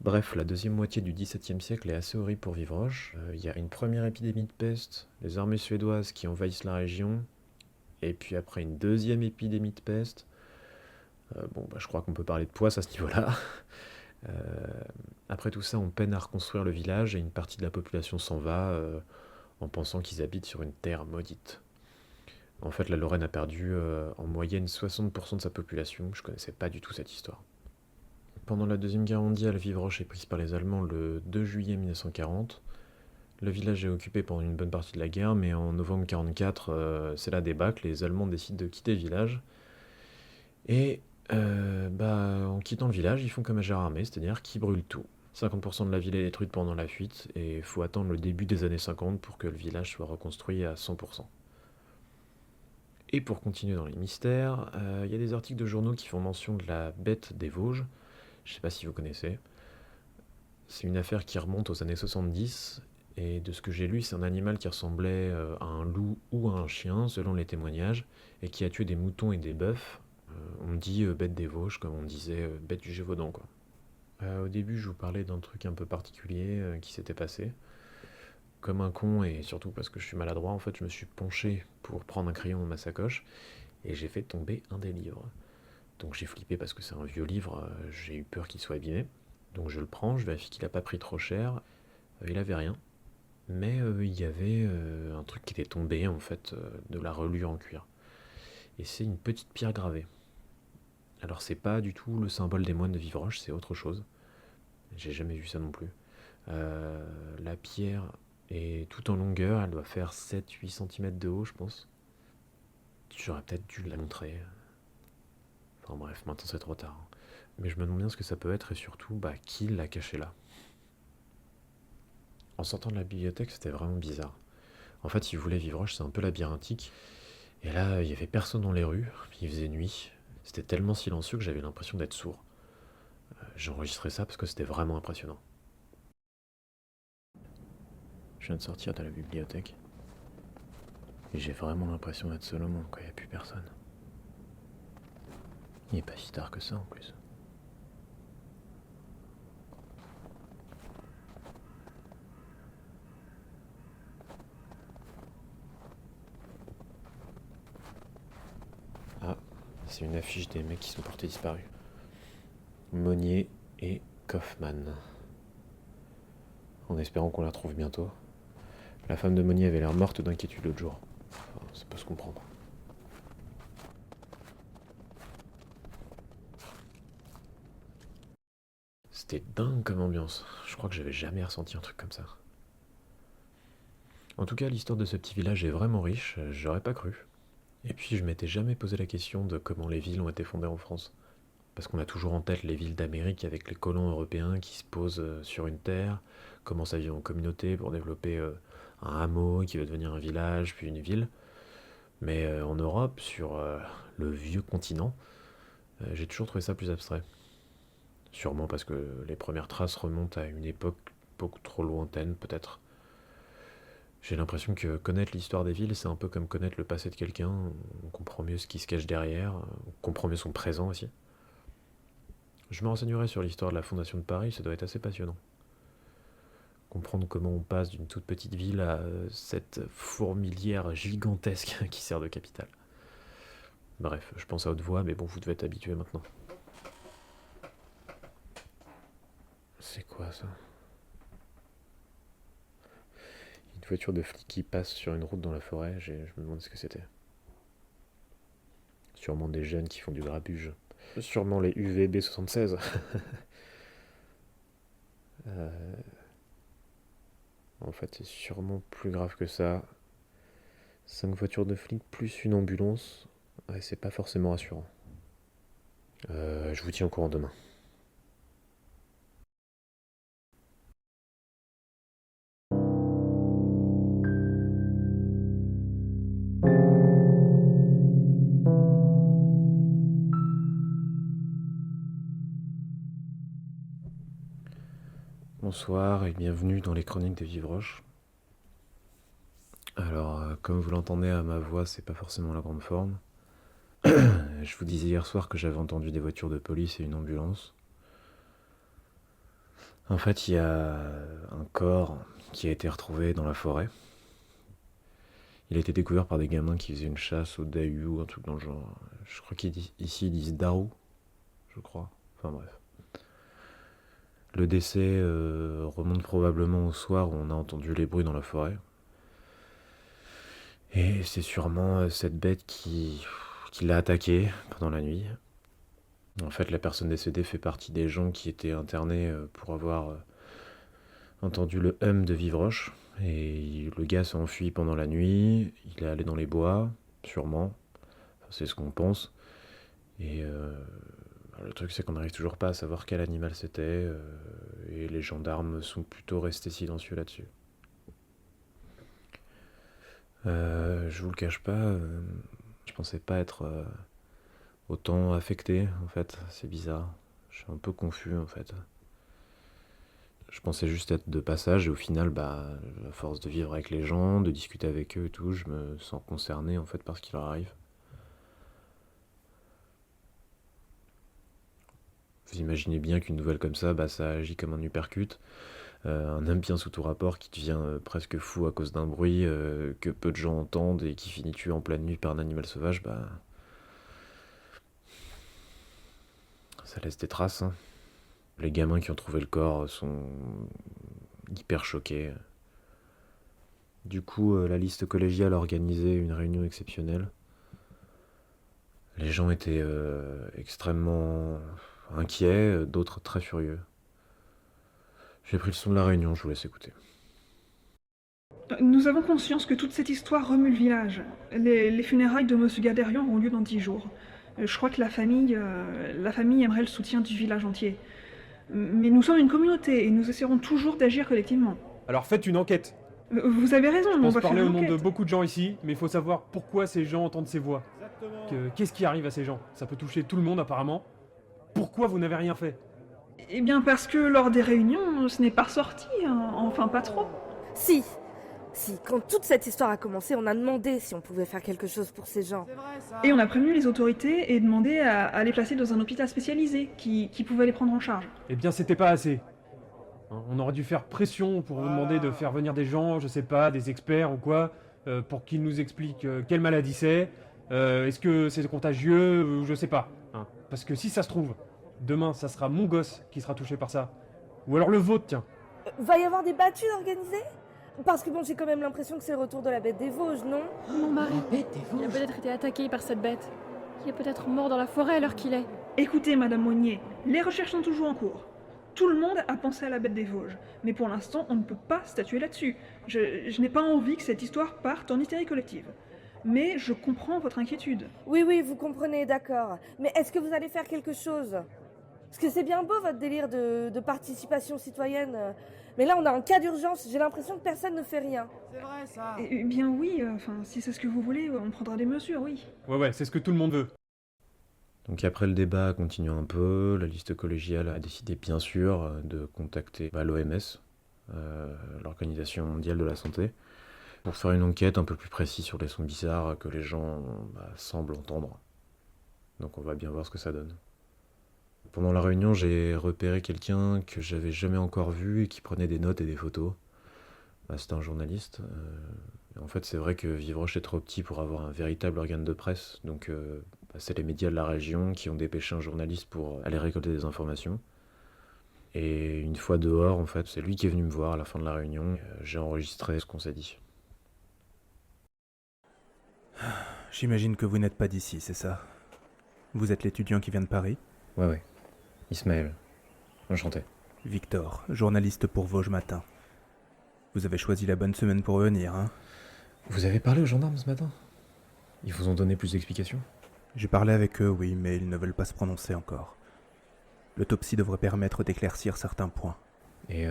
Bref, la deuxième moitié du XVIIe siècle est assez horrible pour Vivroche. Il y a une première épidémie de peste, les armées suédoises qui envahissent la région, et puis après une deuxième épidémie de peste. Je crois qu'on peut parler de poisse à ce niveau-là. Après tout ça, on peine à reconstruire le village et une partie de la population s'en va en pensant qu'ils habitent sur une terre maudite. En fait, la Lorraine a perdu en moyenne 60% de sa population. Je connaissais pas du tout cette histoire. Pendant la Deuxième Guerre mondiale, Vivroche est prise par les Allemands le 2 juillet 1940. Le village est occupé pendant une bonne partie de la guerre, mais en novembre 1944, c'est la débâcle. Les Allemands décident de quitter le village. Et en quittant le village, ils font comme à Gérardmer, c'est-à-dire qu'ils brûlent tout. 50% de la ville est détruite pendant la fuite, et il faut attendre le début des années 50 pour que le village soit reconstruit à 100%. Et pour continuer dans les mystères, il y a des articles de journaux qui font mention de la bête des Vosges. Je ne sais pas si vous connaissez. C'est une affaire qui remonte aux années 70, et de ce que j'ai lu, c'est un animal qui ressemblait à un loup ou à un chien, selon les témoignages, et qui a tué des moutons et des bœufs. On dit bête des Vosges, comme on disait bête du Gévaudan, quoi. Au début, je vous parlais d'un truc un peu particulier qui s'était passé. Comme un con, et surtout parce que je suis maladroit, en fait, je me suis penché pour prendre un crayon dans ma sacoche, et j'ai fait tomber un des livres. Donc j'ai flippé parce que c'est un vieux livre, j'ai eu peur qu'il soit abîmé. Donc je le prends, je vérifie qu'il n'a pas pris trop cher. Il avait rien. Mais il y avait un truc qui était tombé, en fait, de la reliure en cuir. Et c'est une petite pierre gravée. Alors c'est pas du tout le symbole des moines de Vivroche, c'est autre chose. J'ai jamais vu ça non plus. La pierre est tout en longueur, elle doit faire 7-8 cm de haut, je pense. J'aurais peut-être dû la montrer. Enfin bref, maintenant c'est trop tard. Mais je me demande bien ce que ça peut être et surtout, qui l'a caché là. En sortant de la bibliothèque, c'était vraiment bizarre. En fait, si vous voulez, Vivroche, c'est un peu labyrinthique. Et là, il y avait personne dans les rues, il faisait nuit. C'était tellement silencieux que j'avais l'impression d'être sourd. J'ai enregistré ça parce que c'était vraiment impressionnant. Je viens de sortir de la bibliothèque. Et j'ai vraiment l'impression d'être seul au monde quand il n'y a plus personne. Il n'est pas si tard que ça en plus. Ah, c'est une affiche des mecs qui sont portés disparus. Monnier et Kaufmann. En espérant qu'on la retrouve bientôt. La femme de Monnier avait l'air morte d'inquiétude l'autre jour. Enfin, ça peut se comprendre. C'était dingue comme ambiance. Je crois que j'avais jamais ressenti un truc comme ça. En tout cas, l'histoire de ce petit village est vraiment riche, j'aurais pas cru. Et puis, je m'étais jamais posé la question de comment les villes ont été fondées en France. Parce qu'on a toujours en tête les villes d'Amérique avec les colons européens qui se posent sur une terre, commencent à vivre en communauté pour développer un hameau qui va devenir un village, puis une ville. Mais en Europe, sur le vieux continent, j'ai toujours trouvé ça plus abstrait. Sûrement parce que les premières traces remontent à une époque beaucoup trop lointaine, peut-être. J'ai l'impression que connaître l'histoire des villes, c'est un peu comme connaître le passé de quelqu'un. On comprend mieux ce qui se cache derrière, on comprend mieux son présent aussi. Je me renseignerai sur l'histoire de la fondation de Paris, ça doit être assez passionnant. Comprendre comment on passe d'une toute petite ville à cette fourmilière gigantesque qui sert de capitale. Bref, je pense à haute voix, mais bon, vous devez être habitués maintenant. C'est quoi ça? Une voiture de flic qui passe sur une route dans la forêt, je me demande ce que c'était. Sûrement des jeunes qui font du grabuge. Sûrement les UVB76. En fait, c'est sûrement plus grave que ça. 5 voitures de flics plus une ambulance. Ouais, c'est pas forcément rassurant. Je vous tiens au courant demain. Bonsoir et bienvenue dans les chroniques de Vivroche. Alors, comme vous l'entendez à ma voix, c'est pas forcément la grande forme. Je vous disais hier soir que j'avais entendu des voitures de police et une ambulance. En fait, il y a un corps qui a été retrouvé dans la forêt. Il a été découvert par des gamins qui faisaient une chasse au dahu ou un truc dans le genre. Je crois qu'ici ils disent dahu, je crois. Enfin bref. Le décès remonte probablement au soir où on a entendu les bruits dans la forêt. Et c'est sûrement cette bête qui l'a attaqué pendant la nuit. En fait, la personne décédée fait partie des gens qui étaient internés pour avoir entendu le hum de Vivroche. Et le gars s'est enfui pendant la nuit, il est allé dans les bois, sûrement. Enfin, c'est ce qu'on pense. Et le truc, c'est qu'on n'arrive toujours pas à savoir quel animal c'était, et les gendarmes sont plutôt restés silencieux là-dessus. Je vous le cache pas, je pensais pas être autant affecté, en fait, c'est bizarre. Je suis un peu confus, en fait. Je pensais juste être de passage, et au final, à force de vivre avec les gens, de discuter avec eux et tout, je me sens concerné, en fait, par ce qui leur arrive. Vous imaginez bien qu'une nouvelle comme ça, ça agit comme un uppercut. Un homme bien sous tout rapport qui devient presque fou à cause d'un bruit que peu de gens entendent et qui finit tué en pleine nuit par un animal sauvage, ça laisse des traces. Hein. Les gamins qui ont trouvé le corps sont hyper choqués. Du coup, la liste collégiale a organisé une réunion exceptionnelle. Les gens étaient extrêmement inquiets, d'autres très furieux. J'ai pris le son de la réunion, je vous laisse écouter. Nous avons conscience que toute cette histoire remue le village. Les funérailles de Monsieur Gaderian auront lieu dans 10 jours. Je crois que la famille aimerait le soutien du village entier. Mais nous sommes une communauté et nous essaierons toujours d'agir collectivement. Alors faites une enquête. Vous avez raison, on va faire parler au nom de beaucoup de gens ici, mais il faut savoir pourquoi ces gens entendent ces voix. Qu'est-ce qui arrive à ces gens? Ça peut toucher tout le monde apparemment. Pourquoi vous n'avez rien fait? Eh bien parce que lors des réunions, ce n'est pas ressorti, hein. Enfin pas trop. Si, Si, quand toute cette histoire a commencé, on a demandé si on pouvait faire quelque chose pour ces gens. Et on a prévenu les autorités et demandé à les placer dans un hôpital spécialisé qui pouvait les prendre en charge. Eh bien, c'était pas assez. On aurait dû faire pression pour vous demander de faire venir des gens, je sais pas, des experts ou quoi, pour qu'ils nous expliquent quelle maladie c'est, est-ce que c'est contagieux, je sais pas. Hein. Parce que si ça se trouve, demain, ça sera mon gosse qui sera touché par ça. Ou alors le vôtre, tiens. Va y avoir des battues organisées? Parce que bon, j'ai quand même l'impression que c'est le retour de la bête des Vosges, non? Mon mari, il a peut-être été attaqué par cette bête. Il est peut-être mort dans la forêt à l'heure qu'il est. Écoutez, Madame Monnier, les recherches sont toujours en cours. Tout le monde a pensé à la bête des Vosges, mais pour l'instant, on ne peut pas statuer là-dessus. Je n'ai pas envie que cette histoire parte en hystérie collective. Mais je comprends votre inquiétude. Oui, vous comprenez, d'accord. Mais est-ce que vous allez faire quelque chose? Parce que c'est bien beau votre délire de participation citoyenne. Mais là, on a un cas d'urgence. J'ai l'impression que personne ne fait rien. C'est vrai ça. Eh bien oui, si c'est ce que vous voulez, on prendra des mesures, oui. Ouais, c'est ce que tout le monde veut. Donc après le débat a continué un peu, la liste collégiale a décidé bien sûr de contacter l'OMS, l'Organisation mondiale de la santé, pour faire une enquête un peu plus précise sur les sons bizarres que les gens semblent entendre. Donc on va bien voir ce que ça donne. Pendant la réunion, j'ai repéré quelqu'un que j'avais jamais encore vu et qui prenait des notes et des photos. C'était un journaliste. En fait, c'est vrai que Vivroche est trop petit pour avoir un véritable organe de presse, donc c'est les médias de la région qui ont dépêché un journaliste pour aller récolter des informations. Et une fois dehors, en fait, c'est lui qui est venu me voir à la fin de la réunion. J'ai enregistré ce qu'on s'est dit. J'imagine que vous n'êtes pas d'ici, c'est ça? Vous êtes l'étudiant qui vient de Paris? Ouais. Ismaël. Enchanté. Victor, journaliste pour Vosges Matin. Vous avez choisi la bonne semaine pour venir, hein? Vous avez parlé aux gendarmes ce matin? Ils vous ont donné plus d'explications? J'ai parlé avec eux, oui, mais ils ne veulent pas se prononcer encore. L'autopsie devrait permettre d'éclaircir certains points. Et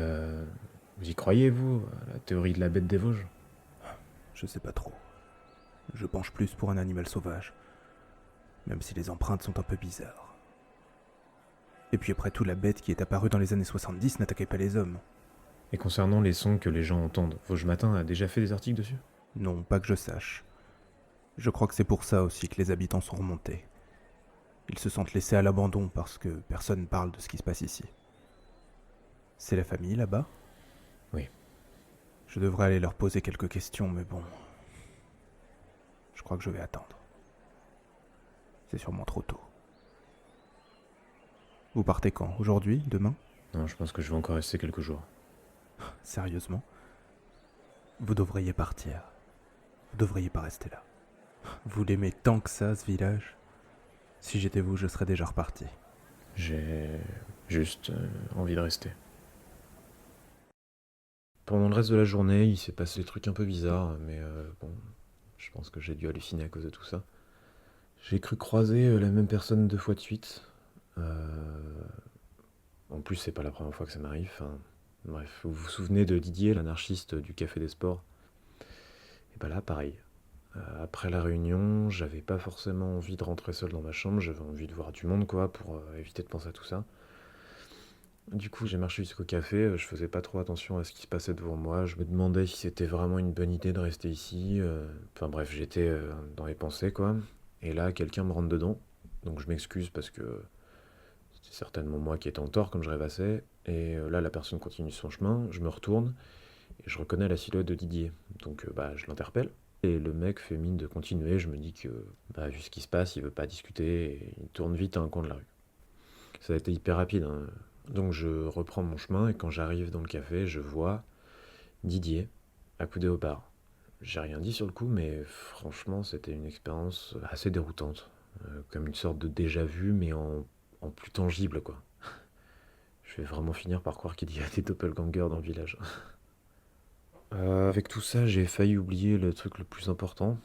vous y croyez, vous, à la théorie de la bête des Vosges? Je sais pas trop. Je penche plus pour un animal sauvage. Même si les empreintes sont un peu bizarres. Et puis après tout, la bête qui est apparue dans les années 70 n'attaquait pas les hommes. Et concernant les sons que les gens entendent, Vosges Matin a déjà fait des articles dessus? Non, pas que je sache. Je crois que c'est pour ça aussi que les habitants sont remontés. Ils se sentent laissés à l'abandon parce que personne ne parle de ce qui se passe ici. C'est la famille là-bas? Oui. Je devrais aller leur poser quelques questions, mais bon... Je crois que je vais attendre. C'est sûrement trop tôt. Vous partez quand? Aujourd'hui? Demain? Non, je pense que je vais encore rester quelques jours. Sérieusement? Vous devriez partir. Vous devriez pas rester là. Vous l'aimez tant que ça, ce village? Si j'étais vous, je serais déjà reparti. J'ai juste envie de rester. Pendant le reste de la journée, il s'est passé des trucs un peu bizarres, mais bon, je pense que j'ai dû halluciner à cause de tout ça. J'ai cru croiser la même personne 2 fois de suite. En plus, c'est pas la première fois que ça m'arrive. Bref, vous vous souvenez de Didier, l'anarchiste du Café des Sports? Et bah là, pareil. Après la réunion, j'avais pas forcément envie de rentrer seul dans ma chambre, j'avais envie de voir du monde, quoi, pour éviter de penser à tout ça. Du coup, j'ai marché jusqu'au café, je faisais pas trop attention à ce qui se passait devant moi, je me demandais si c'était vraiment une bonne idée de rester ici. Enfin bref, j'étais dans les pensées, quoi. Et là, quelqu'un me rentre dedans, donc je m'excuse parce que c'était certainement moi qui étais en tort comme je rêvassais. Et là, la personne continue son chemin, je me retourne, et je reconnais la silhouette de Didier. Donc je l'interpelle. Et le mec fait mine de continuer, je me dis que, vu ce qui se passe, il veut pas discuter, et il tourne vite à un coin de la rue. Ça a été hyper rapide, hein. Donc je reprends mon chemin, et quand j'arrive dans le café, je vois Didier, accoudé au bar. J'ai rien dit sur le coup, mais franchement, c'était une expérience assez déroutante. Comme une sorte de déjà-vu, mais en plus tangible, quoi. Je vais vraiment finir par croire qu'il y a des doppelgangers dans le village. Avec tout ça, j'ai failli oublier le truc le plus important.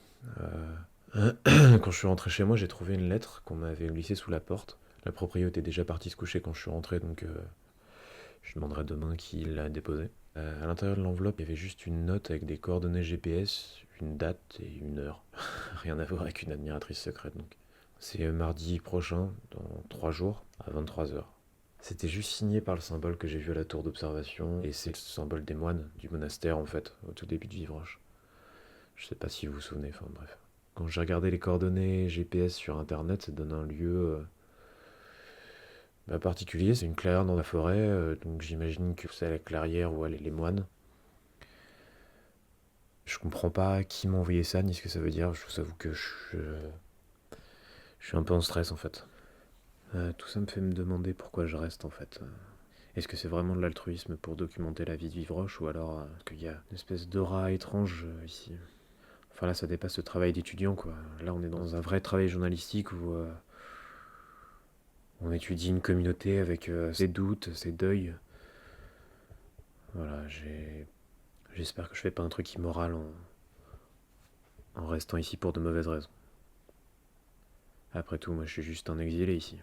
Quand je suis rentré chez moi, j'ai trouvé une lettre qu'on m'avait glissée sous la porte. La proprio était déjà partie se coucher quand je suis rentré, donc je demanderai demain qui l'a déposée. À l'intérieur de l'enveloppe, il y avait juste une note avec des coordonnées GPS, une date et une heure. Rien à voir avec une admiratrice secrète, donc. C'est mardi prochain, dans 3 jours, à 23h. C'était juste signé par le symbole que j'ai vu à la tour d'observation, et c'est le symbole des moines du monastère en fait, au tout début de Vivroche. Je sais pas si vous vous souvenez, enfin bref. Quand j'ai regardé les coordonnées GPS sur internet, ça donne un lieu particulier, c'est une clairière dans la forêt, donc j'imagine que c'est la clairière où allaient les moines. Je comprends pas qui m'a envoyé ça, ni ce que ça veut dire, je vous avoue que je suis un peu en stress en fait. Tout ça me fait me demander pourquoi je reste en fait. Est-ce que c'est vraiment de l'altruisme pour documenter la vie de Vivroche, ou alors qu'il y a une espèce d'aura étrange ici. Enfin là ça dépasse le travail d'étudiant quoi. Là on est dans un vrai travail journalistique où on étudie une communauté avec ses doutes, ses deuils. Voilà, j'espère que je fais pas un truc immoral en restant ici pour de mauvaises raisons. Après tout, moi je suis juste un exilé ici.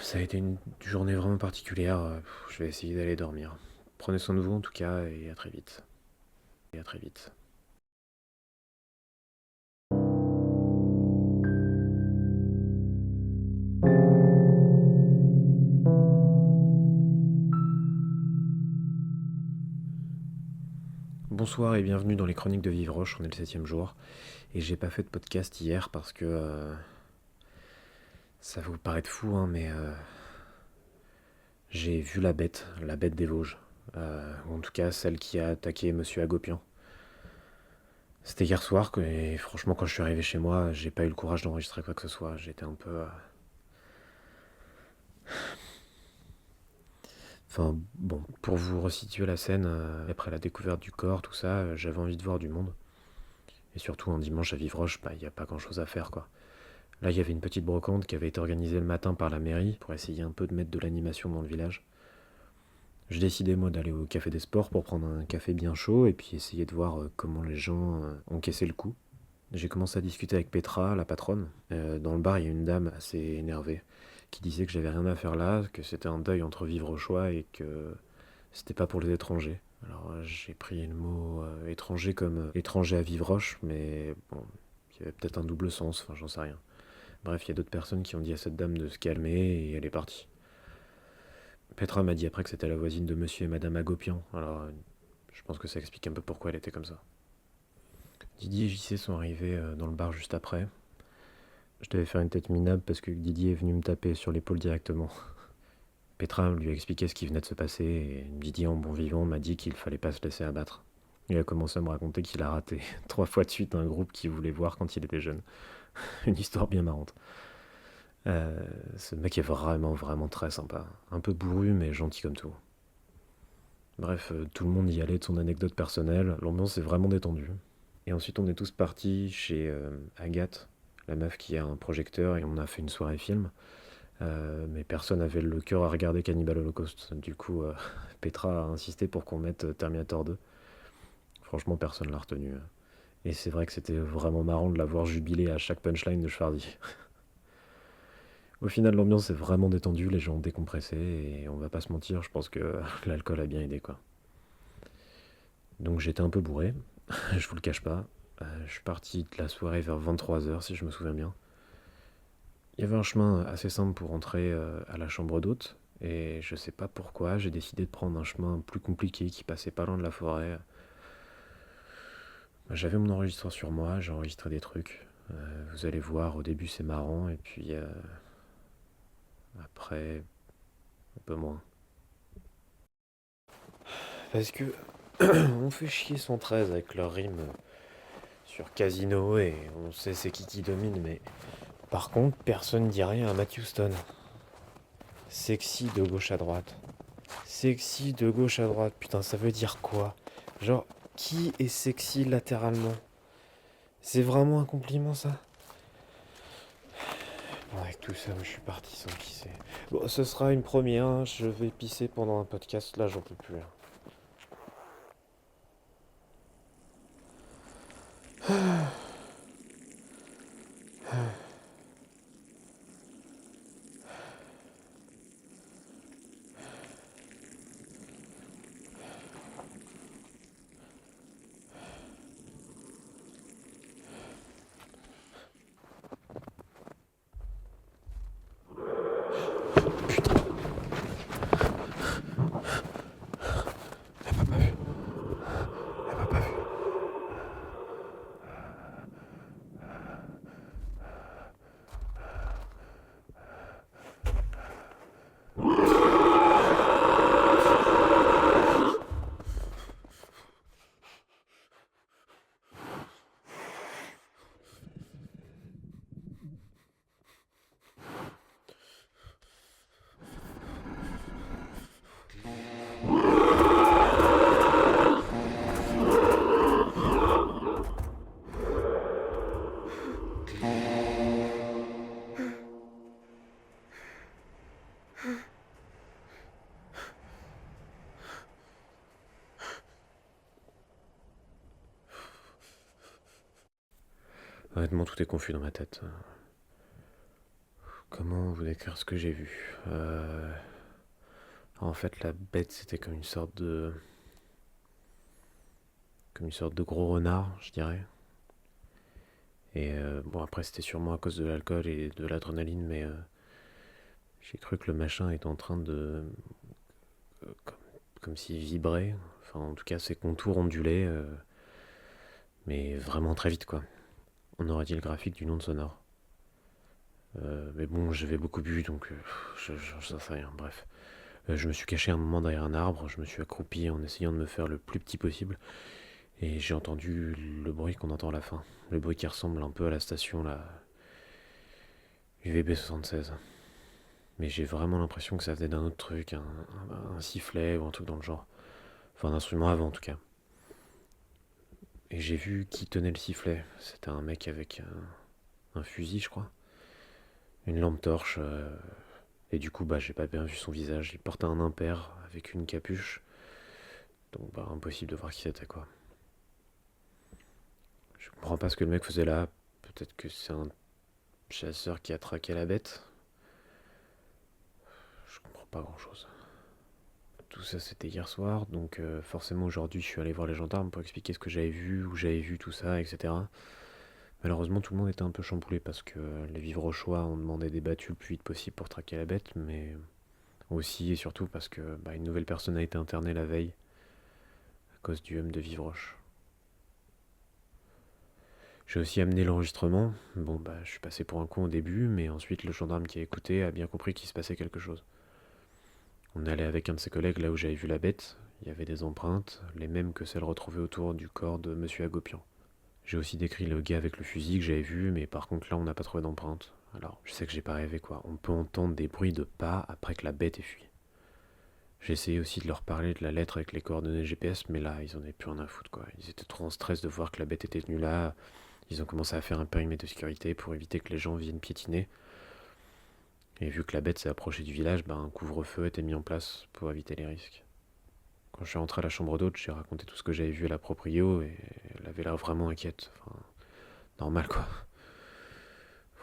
Ça a été une journée vraiment particulière, je vais essayer d'aller dormir. Prenez soin de vous en tout cas, et à très vite. Et à très vite. Bonsoir et bienvenue dans les chroniques de Vivroche, on est le 7e jour. Et j'ai pas fait de podcast hier parce que... ça va vous paraître fou, hein, mais... j'ai vu la bête des Vosges. Ou en tout cas celle qui a attaqué Monsieur Agopian. C'était hier soir, et franchement quand je suis arrivé chez moi, j'ai pas eu le courage d'enregistrer quoi que ce soit. J'étais un peu... Enfin bon, pour vous resituer la scène, après la découverte du corps, tout ça, j'avais envie de voir du monde. Et surtout un dimanche à Vivroche, il n'y a pas grand chose à faire quoi. Là il y avait une petite brocante qui avait été organisée le matin par la mairie pour essayer un peu de mettre de l'animation dans le village. J'ai décidé moi d'aller au café des sports pour prendre un café bien chaud et puis essayer de voir comment les gens encaissaient le coup. J'ai commencé à discuter avec Petra, la patronne. Dans le bar il y a une dame assez énervée qui disait que j'avais rien à faire là, que c'était un deuil entre Vivrochois et que c'était pas pour les étrangers. Alors j'ai pris le mot étranger comme étranger à Vivroche, mais bon, il y avait peut-être un double sens, enfin j'en sais rien. Bref, il y a d'autres personnes qui ont dit à cette dame de se calmer et elle est partie. Petra m'a dit après que c'était la voisine de monsieur et madame Agopian, alors je pense que ça explique un peu pourquoi elle était comme ça. Didier et JC sont arrivés dans le bar juste après. Je devais faire une tête minable parce que Didier est venu me taper sur l'épaule directement. Petra lui a expliqué ce qui venait de se passer et Didier en bon vivant m'a dit qu'il fallait pas se laisser abattre. Il a commencé à me raconter qu'il a raté 3 fois de suite un groupe qu'il voulait voir quand il était jeune. Une histoire bien marrante. Ce mec est vraiment très sympa. Un peu bourru mais gentil comme tout. Bref, tout le monde y allait de son anecdote personnelle, l'ambiance est vraiment détendue. Et ensuite on est tous partis chez Agathe, la meuf qui a un projecteur, et on a fait une soirée film. Mais personne n'avait le cœur à regarder Cannibal Holocaust. Du coup, Petra a insisté pour qu'on mette Terminator 2. Franchement, personne l'a retenu. Et c'est vrai que c'était vraiment marrant de la voir jubiler à chaque punchline de Schwardy. Au final, l'ambiance est vraiment détendue, les gens ont décompressé, et on va pas se mentir, je pense que l'alcool a bien aidé, quoi. Donc j'étais un peu bourré, je vous le cache pas. Je suis parti de la soirée vers 23h, si je me souviens bien. Il y avait un chemin assez simple pour entrer à la chambre d'hôte, et je sais pas pourquoi, j'ai décidé de prendre un chemin plus compliqué qui passait pas loin de la forêt. J'avais mon enregistreur sur moi, j'ai enregistré des trucs. Vous allez voir, au début c'est marrant, et puis après, un peu moins. Parce que on fait chier 113 avec leur rime sur Casino, et on sait c'est qui domine, mais par contre, personne dit rien à Matthew Stone. Sexy de gauche à droite. Sexy de gauche à droite, putain, ça veut dire quoi? Genre, qui est sexy latéralement? C'est vraiment un compliment, ça? Bon, avec tout ça, je suis parti sans pisser. Bon, ce sera une première, hein. Je vais pisser pendant un podcast, là, j'en peux plus. Honnêtement, tout est confus dans ma tête. Comment vous décrire ce que j'ai vu? En fait, la bête, c'était comme une sorte de... Comme une sorte de gros renard, je dirais. Et bon, après, c'était sûrement à cause de l'alcool et de l'adrénaline, mais j'ai cru que le machin était en train de... comme s'il vibrait. Enfin, en tout cas, ses contours ondulaient, mais vraiment très vite, quoi. On aurait dit le graphique d'une onde sonore. Mais bon, j'avais beaucoup bu, donc je sais rien, bref. Je me suis caché un moment derrière un arbre, je me suis accroupi en essayant de me faire le plus petit possible, et j'ai entendu le bruit qu'on entend à la fin. Le bruit qui ressemble un peu à la station, là, UVB 76. Mais j'ai vraiment l'impression que ça venait d'un autre truc, un sifflet ou un truc dans le genre. Enfin, un instrument avant, en tout cas. Et j'ai vu qui tenait le sifflet. C'était un mec avec un fusil, je crois. Une lampe torche. Et du coup, bah, j'ai pas bien vu son visage. Il portait un impair avec une capuche. Donc, bah, impossible de voir qui c'était, quoi. Je comprends pas ce que le mec faisait là. Peut-être que c'est un chasseur qui a traqué la bête. Je comprends pas grand-chose. Tout ça, c'était hier soir. Donc, forcément, aujourd'hui, je suis allé voir les gendarmes pour expliquer ce que j'avais vu, où j'avais vu tout ça, etc. Malheureusement, tout le monde était un peu chamboulé parce que les Vivrochois ont demandé des battues le plus vite possible pour traquer la bête, mais aussi et surtout parce que une nouvelle personne a été internée la veille à cause du de Vivroche. J'ai aussi amené l'enregistrement. Bon, je suis passé pour un con au début, mais ensuite le gendarme qui a écouté a bien compris qu'il se passait quelque chose. On est allé avec un de ses collègues là où j'avais vu la bête. Il y avait des empreintes, les mêmes que celles retrouvées autour du corps de Monsieur Agopian. J'ai aussi décrit le gars avec le fusil que j'avais vu, mais par contre là on n'a pas trouvé d'empreinte. Alors je sais que j'ai pas rêvé quoi, on peut entendre des bruits de pas après que la bête ait fui. J'ai essayé aussi de leur parler de la lettre avec les coordonnées GPS, mais là ils en avaient plus rien à foutre quoi. Ils étaient trop en stress de voir que la bête était tenue là, ils ont commencé à faire un périmètre de sécurité pour éviter que les gens viennent piétiner. Et vu que la bête s'est approchée du village, un couvre-feu était mis en place pour éviter les risques. Quand je suis rentré à la chambre d'hôte, j'ai raconté tout ce que j'avais vu à la proprio et elle avait l'air vraiment inquiète. Enfin, normal quoi.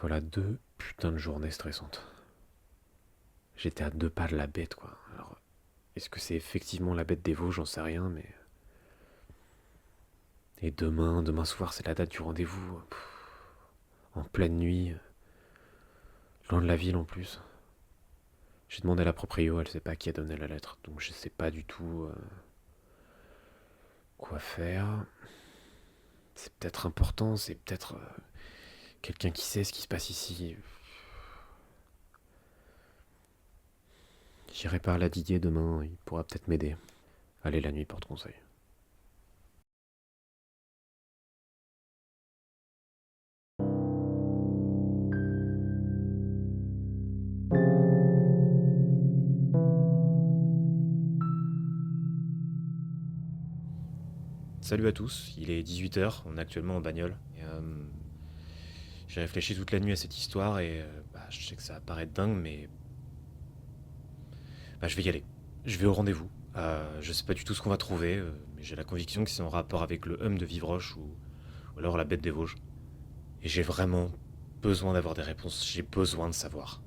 Voilà 2 putains de journées stressantes. J'étais à 2 pas de la bête quoi. Alors, est-ce que c'est effectivement la bête des Vosges? J'en sais rien, mais... Et demain soir, c'est la date du rendez-vous. En pleine nuit. Loin de la ville en plus. J'ai demandé à la proprio, elle sait pas qui a donné la lettre, donc je sais pas du tout quoi faire. C'est peut-être important, c'est peut-être quelqu'un qui sait ce qui se passe ici. J'irai parler à Didier demain, il pourra peut-être m'aider. Allez, la nuit porte conseil. Salut à tous, il est 18h, on est actuellement en bagnole. Et, j'ai réfléchi toute la nuit à cette histoire et je sais que ça va paraître dingue, mais je vais y aller. Je vais au rendez-vous. Je sais pas du tout ce qu'on va trouver, mais j'ai la conviction que c'est en rapport avec le de Vivroche ou alors la bête des Vosges. Et j'ai vraiment besoin d'avoir des réponses, j'ai besoin de savoir.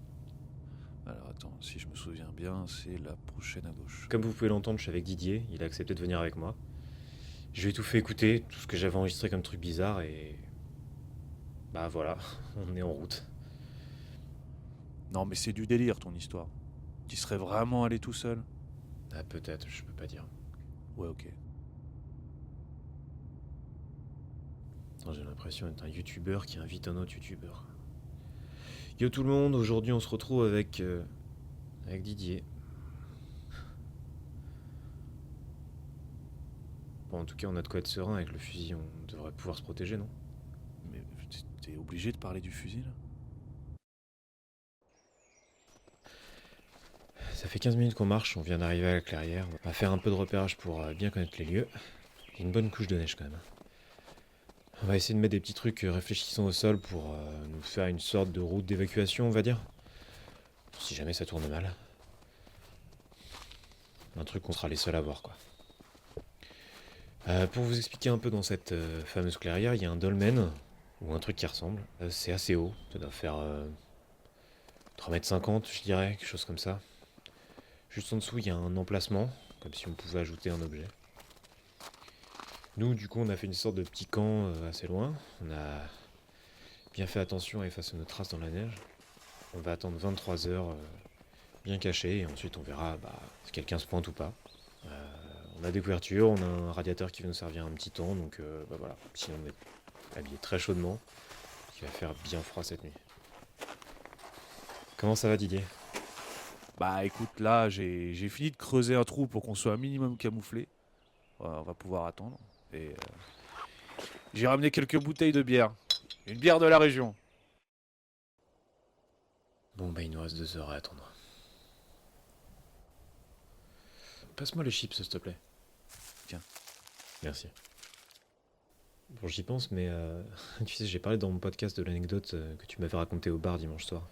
Alors attends, si je me souviens bien, c'est la prochaine à gauche. Comme vous pouvez l'entendre, je suis avec Didier, il a accepté de venir avec moi. Je lui ai tout fait écouter, tout ce que j'avais enregistré comme truc bizarre et... voilà, on est en route. Non mais c'est du délire ton histoire. Tu serais vraiment allé tout seul? Ah peut-être, je peux pas dire. Ouais ok. Attends, j'ai l'impression d'être un youtubeur qui invite un autre youtubeur. Yo tout le monde, aujourd'hui on se retrouve avec Didier. Bon, en tout cas, on a de quoi être serein avec le fusil, on devrait pouvoir se protéger, non? Mais t'es obligé de parler du fusil, là? Ça fait 15 minutes qu'on marche, on vient d'arriver à la clairière. On va faire un peu de repérage pour bien connaître les lieux. Il y a une bonne couche de neige, quand même. On va essayer de mettre des petits trucs réfléchissants au sol pour nous faire une sorte de route d'évacuation, on va dire. Si jamais ça tourne mal. Un truc qu'on sera les seuls à voir, quoi. Pour vous expliquer un peu dans cette fameuse clairière, il y a un dolmen ou un truc qui ressemble. C'est assez haut, ça doit faire 3,50 m je dirais, quelque chose comme ça. Juste en dessous, il y a un emplacement, comme si on pouvait ajouter un objet. Nous, du coup, on a fait une sorte de petit camp assez loin. On a bien fait attention à effacer nos traces dans la neige. On va attendre 23 heures bien caché, et ensuite on verra si quelqu'un se pointe ou pas. On a des couvertures, on a un radiateur qui va nous servir un petit temps, donc voilà. Sinon on est habillé très chaudement, il va faire bien froid cette nuit. Comment ça va, Didier? Bah écoute, là j'ai fini de creuser un trou pour qu'on soit un minimum camouflé. On va pouvoir attendre. Et j'ai ramené quelques bouteilles de bière. Une bière de la région. Bon il nous reste 2 heures à attendre. Passe-moi les chips, s'il te plaît. Tiens. Merci. Bon, j'y pense, mais tu sais, j'ai parlé dans mon podcast de l'anecdote que tu m'avais racontée au bar dimanche soir.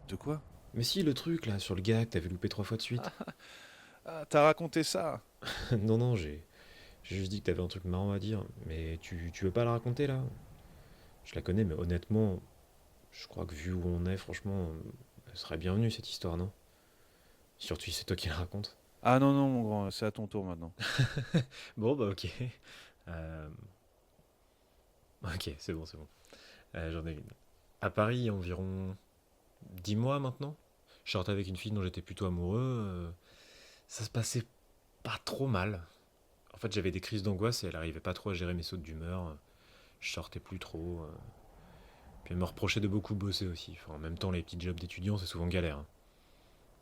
De quoi? Mais si, le truc là, sur le gars que t'avais loupé 3 fois de suite. Ah, t'as raconté ça? Non, j'ai juste dit que t'avais un truc marrant à dire. Mais tu veux pas la raconter là? Je la connais, mais honnêtement, je crois que vu où on est, franchement, elle serait bienvenue cette histoire, non? Surtout si c'est toi qui la raconte. Ah non, mon grand, c'est à ton tour maintenant. Bon, ok. Ok, c'est bon. J'en ai une. À Paris, il y a environ 10 mois maintenant, je sortais avec une fille dont j'étais plutôt amoureux. Ça se passait pas trop mal. En fait, j'avais des crises d'angoisse et elle arrivait pas trop à gérer mes sautes d'humeur. Je sortais plus trop. Puis elle me reprochait de beaucoup bosser aussi. Enfin, en même temps, les petits jobs d'étudiant, c'est souvent galère. Hein.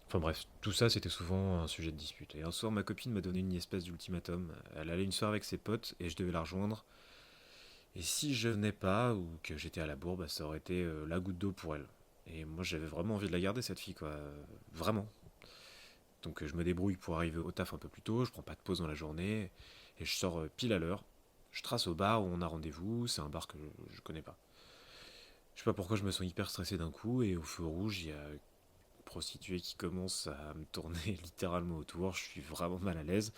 Enfin bref, tout ça c'était souvent un sujet de dispute. Et un soir, ma copine m'a donné une espèce d'ultimatum. Elle allait une soirée avec ses potes et je devais la rejoindre. Et si je venais pas ou que j'étais à la bourre, ça aurait été la goutte d'eau pour elle. Et moi j'avais vraiment envie de la garder cette fille, quoi. Vraiment. Donc je me débrouille pour arriver au taf un peu plus tôt, je prends pas de pause dans la journée, et je sors pile à l'heure. Je trace au bar où on a rendez-vous, c'est un bar que je connais pas. Je sais pas pourquoi je me sens hyper stressé d'un coup, et au feu rouge, il y a prostituée qui commence à me tourner littéralement autour, je suis vraiment mal à l'aise.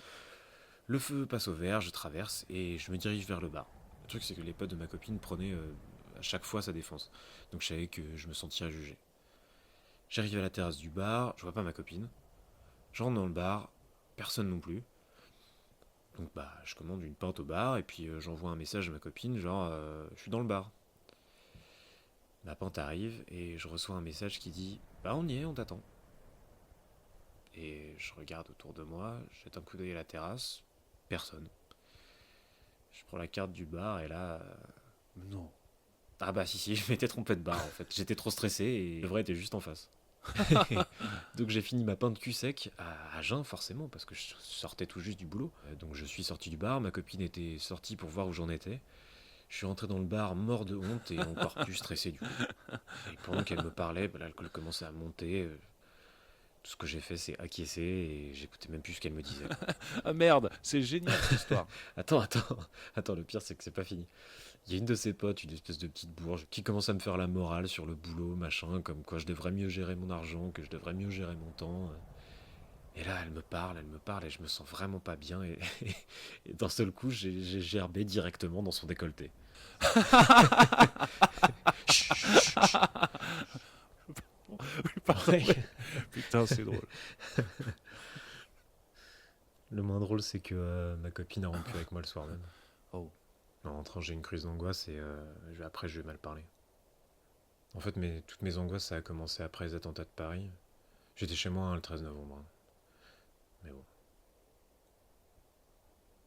Le feu passe au vert, je traverse et je me dirige vers le bar. Le truc c'est que les potes de ma copine prenaient à chaque fois sa défense, donc je savais que je me sentirais jugé. J'arrive à la terrasse du bar, je vois pas ma copine. Je rentre dans le bar, personne non plus. Donc je commande une pinte au bar et puis j'envoie un message à ma copine genre je suis dans le bar. Ma pinte arrive et je reçois un message qui dit on y est, on t'attend. Et je regarde autour de moi, je jette un coup d'œil à la terrasse, personne. Je prends la carte du bar et là... Non. Ah si, je m'étais trompé de bar en fait. J'étais trop stressé et le vrai était juste en face. Donc j'ai fini ma pinte cul sec à jeun forcément parce que je sortais tout juste du boulot. Donc je suis sorti du bar, ma copine était sortie pour voir où j'en étais. Je suis rentré dans le bar mort de honte et encore plus stressé du coup. Et pendant qu'elle me parlait, l'alcool commençait à monter. Tout ce que j'ai fait, c'est acquiescer et j'écoutais même plus ce qu'elle me disait. Ah merde, c'est génial cette histoire. Attends, le pire c'est que c'est pas fini. Il y a une de ses potes, une espèce de petite bourge, qui commence à me faire la morale sur le boulot, machin, comme quoi je devrais mieux gérer mon argent, que je devrais mieux gérer mon temps. Et là, elle me parle et je me sens vraiment pas bien et d'un seul coup, j'ai gerbé directement dans son décolleté. Pareil. Putain, c'est drôle. Le moins drôle, c'est que ma copine a rompu avec moi le soir même. Oh. En rentrant, j'ai une crise d'angoisse et après, je vais mal parler. En fait, toutes mes angoisses, ça a commencé après les attentats de Paris. J'étais chez moi le 13 novembre. Mais bon.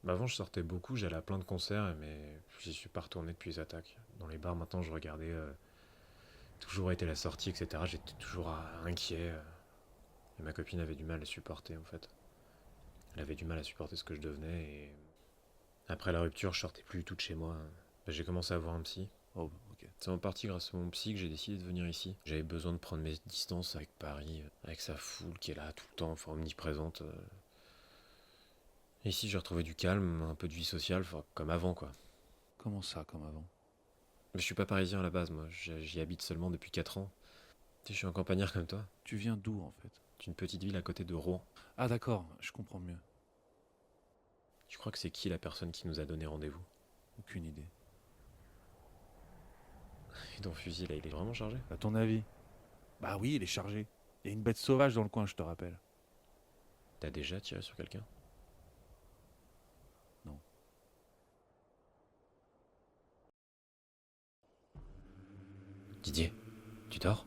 Avant, je sortais beaucoup, j'allais à plein de concerts, mais j'y suis pas retourné depuis les attaques. Dans les bars, maintenant, je regardais toujours été la sortie, etc. J'étais toujours inquiet. Et ma copine avait du mal à supporter, en fait. Elle avait du mal à supporter ce que je devenais et... Après la rupture, je sortais plus du tout de chez moi. J'ai commencé à voir un psy. Oh, ok. C'est en partie grâce à mon psy que j'ai décidé de venir ici. J'avais besoin de prendre mes distances avec Paris, avec sa foule qui est là tout le temps, enfin omniprésente. Et ici, j'ai retrouvé du calme, un peu de vie sociale, enfin, comme avant, quoi. Comment ça, comme avant? Mais je suis pas parisien à la base, moi. J'y habite seulement depuis 4 ans. Tu sais, je suis un campagnard comme toi. Tu viens d'où, en fait? D'une petite ville à côté de Rouen. Ah d'accord, je comprends mieux. Tu crois que c'est qui la personne qui nous a donné rendez-vous? Aucune idée. Et ton fusil là, il est vraiment chargé? À ton avis? Bah oui, il est chargé. Il y a une bête sauvage dans le coin, je te rappelle. T'as déjà tiré sur quelqu'un? Non. Didier, tu dors?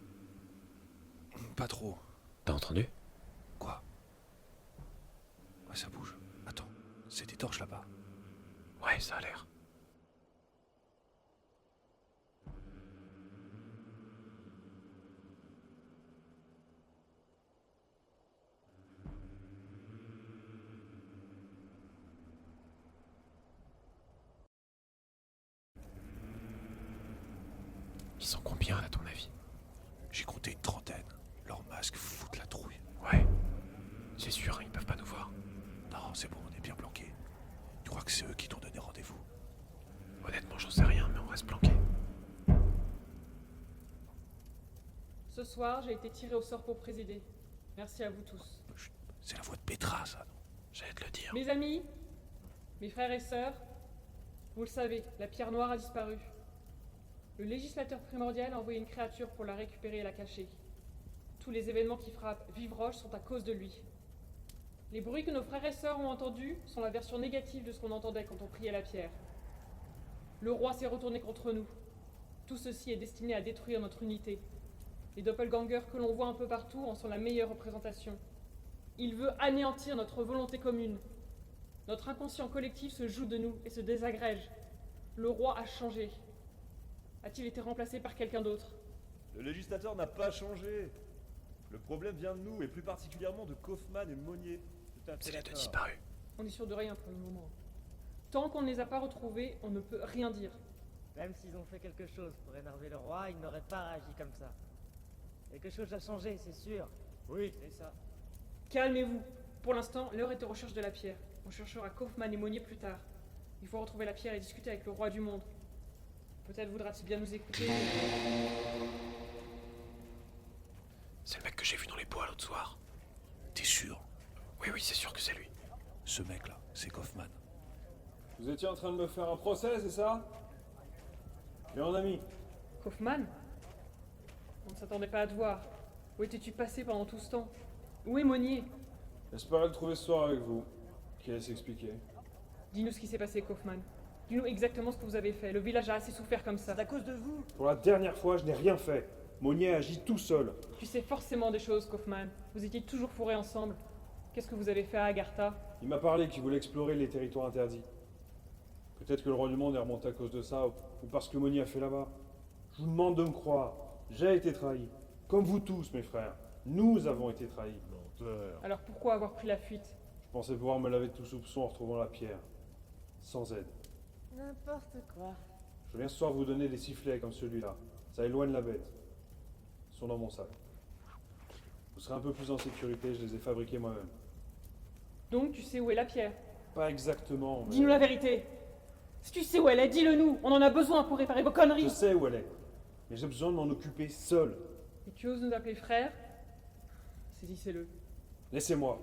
Pas trop. T'as entendu? Quoi? Ouais, ça bouge. Attends, c'est des torches là-bas. Ouais, ça a l'air. Ils sont combien à ton avis? J'ai compté une trentaine. Leurs masques foutent la trouille. Ouais, c'est sûr, hein, ils peuvent pas nous voir. Non, c'est bon, on est bien planqués. Tu crois que c'est eux qui t'ont donné rendez-vous? Honnêtement, j'en sais rien, mais on reste planqué. Ce soir, j'ai été tiré au sort pour présider. Merci à vous tous. Chut, c'est la voix de Petra, ça, non? J'allais te le dire. Mes amis, mes frères et sœurs, vous le savez, la pierre noire a disparu. Le législateur primordial a envoyé une créature pour la récupérer et la cacher. Tous les événements qui frappent Vivroche sont à cause de lui. Les bruits que nos frères et sœurs ont entendus sont la version négative de ce qu'on entendait quand on priait la pierre. Le roi s'est retourné contre nous. Tout ceci est destiné à détruire notre unité. Les doppelgangers que l'on voit un peu partout en sont la meilleure représentation. Il veut anéantir notre volonté commune. Notre inconscient collectif se joue de nous et se désagrège. Le roi a changé. A-t-il été remplacé par quelqu'un d'autre? Le législateur n'a pas changé. Le problème vient de nous, et plus particulièrement de Kaufman et Monnier. C'est les deux disparus. On est sûr de rien pour le moment. Tant qu'on ne les a pas retrouvés, on ne peut rien dire. Même s'ils ont fait quelque chose pour énerver le roi, ils n'auraient pas réagi comme ça. Quelque chose a changé, c'est sûr. Oui, c'est ça. Calmez-vous. Pour l'instant, l'heure est aux recherches de la pierre. On cherchera Kaufman et Monnier plus tard. Il faut retrouver la pierre et discuter avec le roi du monde. Peut-être voudra-t-il bien nous écouter. C'est le mec que j'ai vu dans les bois l'autre soir. T'es sûr? Oui, c'est sûr que c'est lui. Ce mec-là, c'est Kaufman. Vous étiez en train de me faire un procès, c'est ça? Et mon ami? Kaufman? On ne s'attendait pas à te voir. Où étais-tu passé pendant tout ce temps? Où est Monnier? J'espérais le trouver ce soir avec vous. Qui allait s'expliquer. Dis-nous ce qui s'est passé, Kaufman. Dis-nous exactement ce que vous avez fait. Le village a assez souffert comme ça. C'est à cause de vous. Pour la dernière fois, je n'ai rien fait. Monnier agit tout seul. Tu sais forcément des choses, Kaufman. Vous étiez toujours fourrés ensemble. Qu'est-ce que vous avez fait à Agartha? Il m'a parlé qu'il voulait explorer les territoires interdits. Peut-être que le roi du monde est remonté à cause de ça, ou parce que Monnier a fait là-bas. Je vous demande de me croire. J'ai été trahi. Comme vous tous, mes frères. Nous avons été trahis. Menteur. Alors pourquoi avoir pris la fuite? Je pensais pouvoir me laver de tout soupçon en retrouvant la pierre. Sans aide. N'importe quoi. Je viens ce soir vous donner des sifflets comme celui-là. Ça éloigne la bête. Ils sont dans mon sac. Vous serez un peu plus en sécurité, je les ai fabriqués moi-même. Donc tu sais où est la pierre? Pas exactement, mais... Dis-nous la vérité. Si tu sais où elle est, dis-le nous. On en a besoin pour réparer vos conneries. Je sais où elle est. Mais j'ai besoin de m'en occuper seul. Et tu oses nous appeler frère? Saisissez-le. Laissez-moi.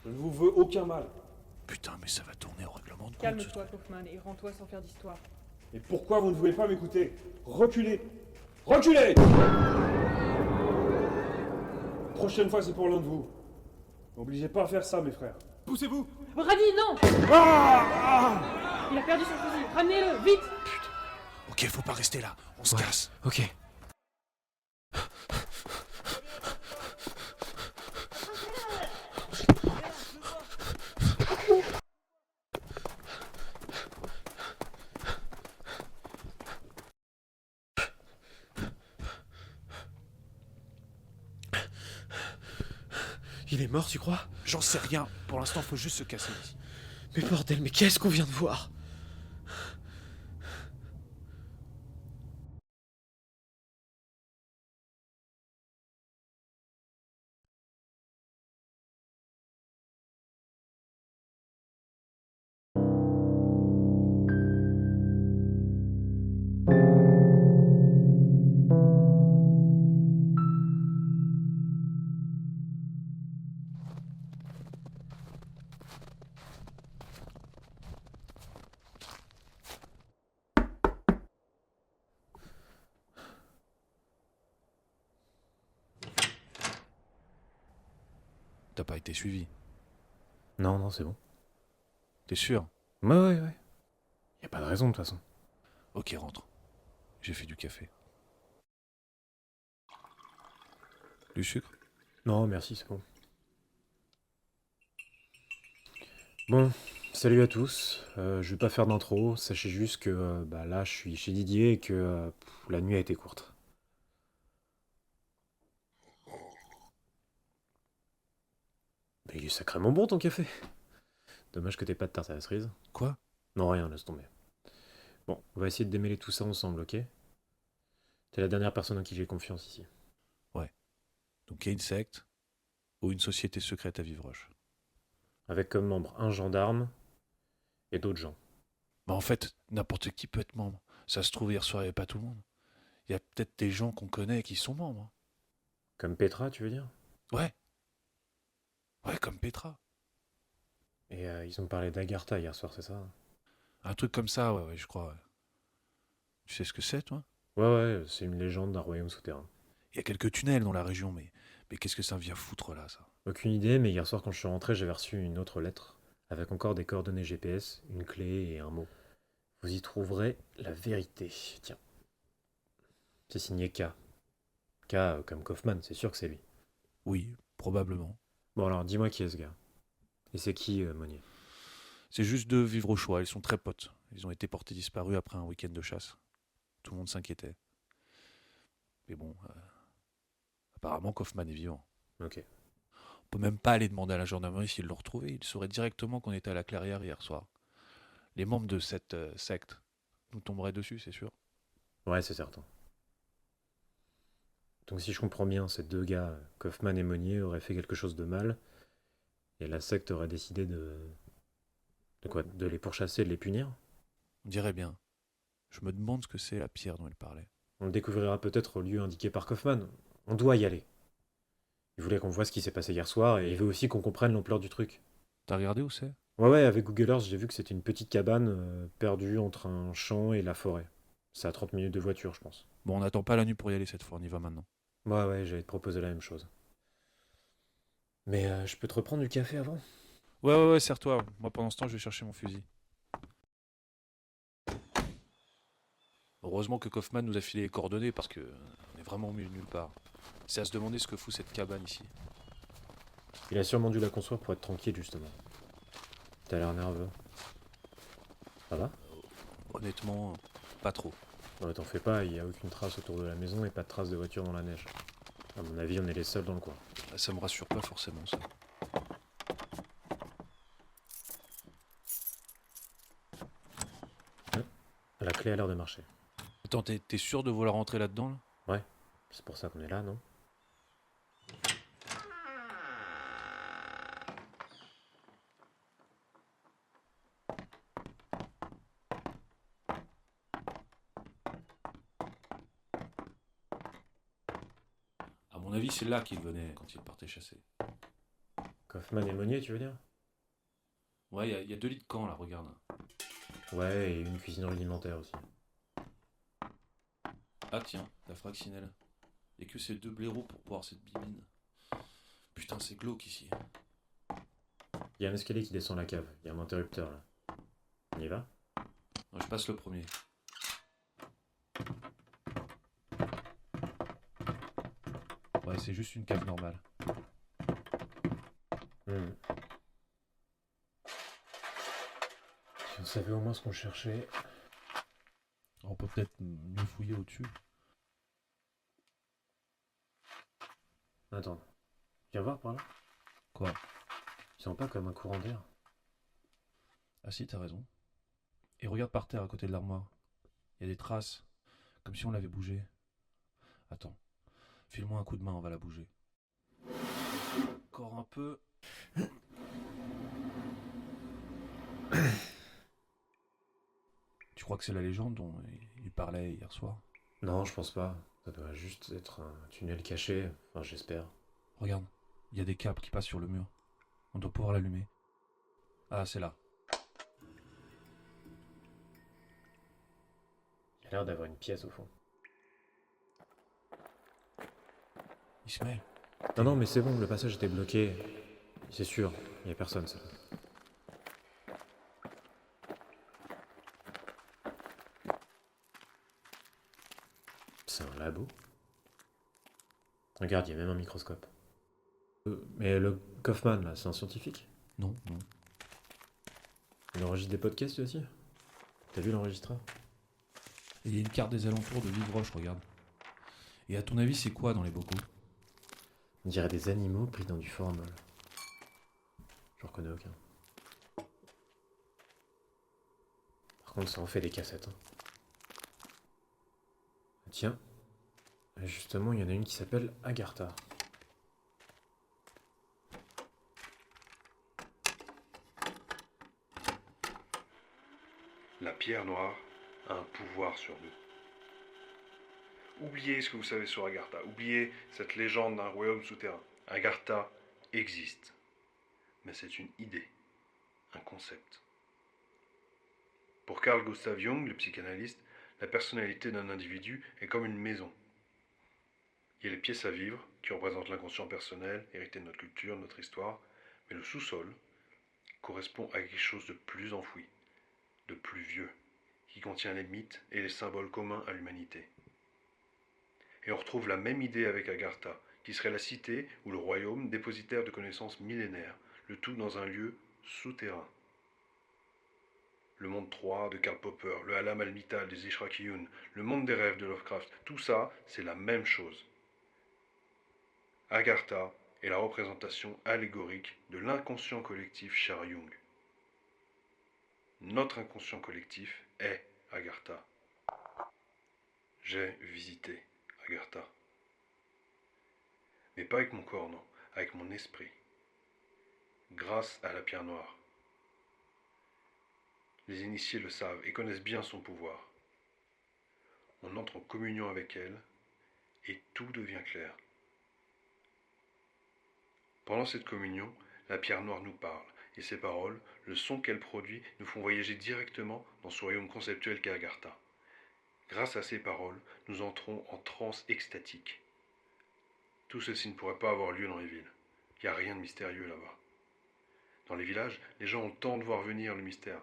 Je ne vous veux aucun mal. Putain, mais ça va tourner au règlement de compte. Calme-toi, Kaufman, et rends-toi sans faire d'histoire. Et pourquoi vous ne voulez pas m'écouter? Reculez! Reculez! Prochaine fois, c'est pour l'un de vous. N'obligez pas à faire ça, mes frères. Poussez-vous! Brady, non! Il a perdu son fusil. Ramenez-le, vite! Ok, faut pas rester là. On se casse. Ok. Il est mort, tu crois? J'en sais rien. Pour l'instant, faut juste se casser ici. Mais bordel, mais qu'est-ce qu'on vient de voir? t'as pas été suivi. Non, non, c'est bon. T'es sûr? Ouais. Y a pas de raison, de toute façon. Ok, rentre. J'ai fait du café. Du sucre? Non, merci, c'est bon. Bon, salut à tous. Je vais pas faire d'intro. Sachez juste que là, je suis chez Didier et que la nuit a été courte. Mais il est sacrément bon ton café. Dommage que t'aies pas de tarte à la cerise. Quoi? Non, rien, laisse tomber. Bon, on va essayer de démêler tout ça ensemble, ok? T'es la dernière personne en qui j'ai confiance ici. Ouais. Donc il y a une secte ou une société secrète à Vivroche. Avec comme membre un gendarme et d'autres gens. Bah en fait, n'importe qui peut être membre. Ça se trouve, hier soir, il n'y avait pas tout le monde. Il y a peut-être des gens qu'on connaît qui sont membres. Comme Petra, tu veux dire? Ouais. Ouais, comme Petra. Et ils ont parlé d'Agartha hier soir, c'est ça? Un truc comme ça, ouais, je crois. Ouais. Tu sais ce que c'est, toi? Ouais, c'est une légende d'un royaume souterrain. Il y a quelques tunnels dans la région, mais qu'est-ce que ça vient foutre là, ça? Aucune idée, mais hier soir quand je suis rentré, j'avais reçu une autre lettre, avec encore des coordonnées GPS, une clé et un mot. Vous y trouverez la vérité. Tiens. C'est signé K. K comme Kaufman, c'est sûr que c'est lui. Oui, probablement. Bon alors, dis-moi qui est ce gars. Et c'est qui, Monnier? C'est juste deux Vivrochois, ils sont très potes. Ils ont été portés disparus après un week-end de chasse. Tout le monde s'inquiétait. Mais bon, apparemment Kaufman est vivant. Ok. On peut même pas aller demander à la gendarmerie s'ils l'ont retrouvé. Ils sauraient directement qu'on était à la clairière hier soir. Les membres de cette secte nous tomberaient dessus, c'est sûr. Ouais, c'est certain. Donc si je comprends bien, ces deux gars, Kaufman et Monnier, auraient fait quelque chose de mal, et la secte aurait décidé de... De quoi? De les pourchasser, de les punir? On dirait bien. Je me demande ce que c'est la pierre dont il parlait. On le découvrira peut-être au lieu indiqué par Kaufman. On doit y aller. Il voulait qu'on voit ce qui s'est passé hier soir, et il veut aussi qu'on comprenne l'ampleur du truc. T'as regardé où c'est? Ouais, avec Google Earth, j'ai vu que c'était une petite cabane perdue entre un champ et la forêt. C'est à 30 minutes de voiture, je pense. Bon, on n'attend pas la nuit pour y aller cette fois, on y va maintenant. Ouais, j'allais te proposer la même chose. Mais je peux te reprendre du café avant? Ouais, serre-toi. Moi, pendant ce temps, je vais chercher mon fusil. Heureusement que Kaufman nous a filé les coordonnées parce que on est vraiment au milieu de nulle part. C'est à se demander ce que fout cette cabane ici. Il a sûrement dû la construire pour être tranquille, justement. T'as l'air nerveux. Ça va? Honnêtement, pas trop. Ouais, t'en fais pas, il y a aucune trace autour de la maison et pas de trace de voiture dans la neige. À mon avis, on est les seuls dans le coin. Ça me rassure pas forcément, ça. La clé a l'air de marcher. Attends, t'es sûr de vouloir rentrer là-dedans, là? Ouais, c'est pour ça qu'on est là, non? À mon avis, c'est là qu'il venait quand il partait chasser. Kaufman et Monnier, tu veux dire? Ouais, il y a 2 lits de camp, là, regarde. Ouais, et une cuisine rudimentaire aussi. Ah tiens, la fraccinelle. Et que ces 2 blaireaux pour boire cette bibine. Putain, c'est glauque ici. Il y a un escalier qui descend la cave, il y a un interrupteur là. On y va? Non, je passe le premier. Ouais, c'est juste une cave normale. Si on savait au moins ce qu'on cherchait. On peut peut-être mieux fouiller au-dessus. Attends. Viens voir par là. Quoi? Tu sens pas comme un courant d'air? Ah si, t'as raison. Et regarde par terre à côté de l'armoire. Il y a des traces, comme si on l'avait bougé. Attends, file-moi un coup de main, on va la bouger. Encore un peu. Tu crois que c'est la légende dont il parlait hier soir? Non, je pense pas. Ça doit juste être un tunnel caché. Enfin, j'espère. Regarde, il y a des câbles qui passent sur le mur. On doit pouvoir l'allumer. Ah, c'est là. Il y a l'air d'avoir une pièce au fond. Ismaël. Non, mais c'est bon, le passage était bloqué. C'est sûr, il y a personne, ça. C'est un labo. Regarde, il y a même un microscope. Mais le Kaufman, là, c'est un scientifique? Non, non. Il enregistre des podcasts aussi? T'as vu l'enregistreur? Et il y a une carte des alentours de Vivroche, regarde. Et à ton avis, c'est quoi dans les bocaux? On dirait des animaux pris dans du formol. Je reconnais aucun. Par contre, ça en fait des cassettes. Hein. Tiens, justement, il y en a une qui s'appelle Agartha. La pierre noire a un pouvoir sur nous. Oubliez ce que vous savez sur Agartha. Oubliez cette légende d'un royaume souterrain. Agartha existe. Mais c'est une idée, un concept. Pour Carl Gustav Jung, le psychanalyste, la personnalité d'un individu est comme une maison. Il y a les pièces à vivre, qui représentent l'inconscient personnel, hérité de notre culture, de notre histoire, mais le sous-sol correspond à quelque chose de plus enfoui, de plus vieux, qui contient les mythes et les symboles communs à l'humanité. Et on retrouve la même idée avec Agartha, qui serait la cité ou le royaume dépositaire de connaissances millénaires, le tout dans un lieu souterrain. Le monde 3 de Karl Popper, le Alam al-Mital des Ishraqiyun, le monde des rêves de Lovecraft, tout ça, c'est la même chose. Agartha est la représentation allégorique de l'inconscient collectif chez Jung. Notre inconscient collectif est Agartha. J'ai visité Agartha. Mais pas avec mon corps, non, avec mon esprit. Grâce à la pierre noire. Les initiés le savent et connaissent bien son pouvoir. On entre en communion avec elle et tout devient clair. Pendant cette communion, la pierre noire nous parle et ses paroles, le son qu'elle produit, nous font voyager directement dans ce royaume conceptuel qu'est Agartha. Grâce à ces paroles, nous entrons en transe extatique. Tout ceci ne pourrait pas avoir lieu dans les villes. Il n'y a rien de mystérieux là-bas. Dans les villages, les gens ont le temps de voir venir le mystère.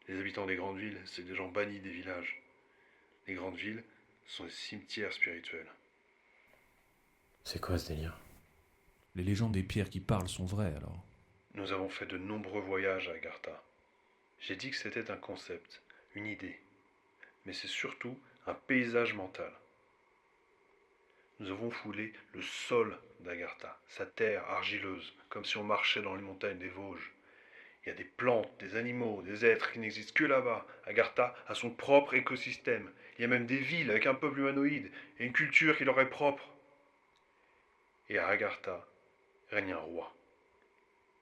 Les habitants des grandes villes, c'est des gens bannis des villages. Les grandes villes sont des cimetières spirituels. C'est quoi ce délire? Les légendes des pierres qui parlent sont vraies, alors? Nous avons fait de nombreux voyages à Agartha. J'ai dit que c'était un concept, une idée. Mais c'est surtout un paysage mental. Nous avons foulé le sol d'Agartha, sa terre argileuse, comme si on marchait dans les montagnes des Vosges. Il y a des plantes, des animaux, des êtres qui n'existent que là-bas. Agartha a son propre écosystème. Il y a même des villes avec un peuple humanoïde et une culture qui leur est propre. Et à Agartha règne un roi.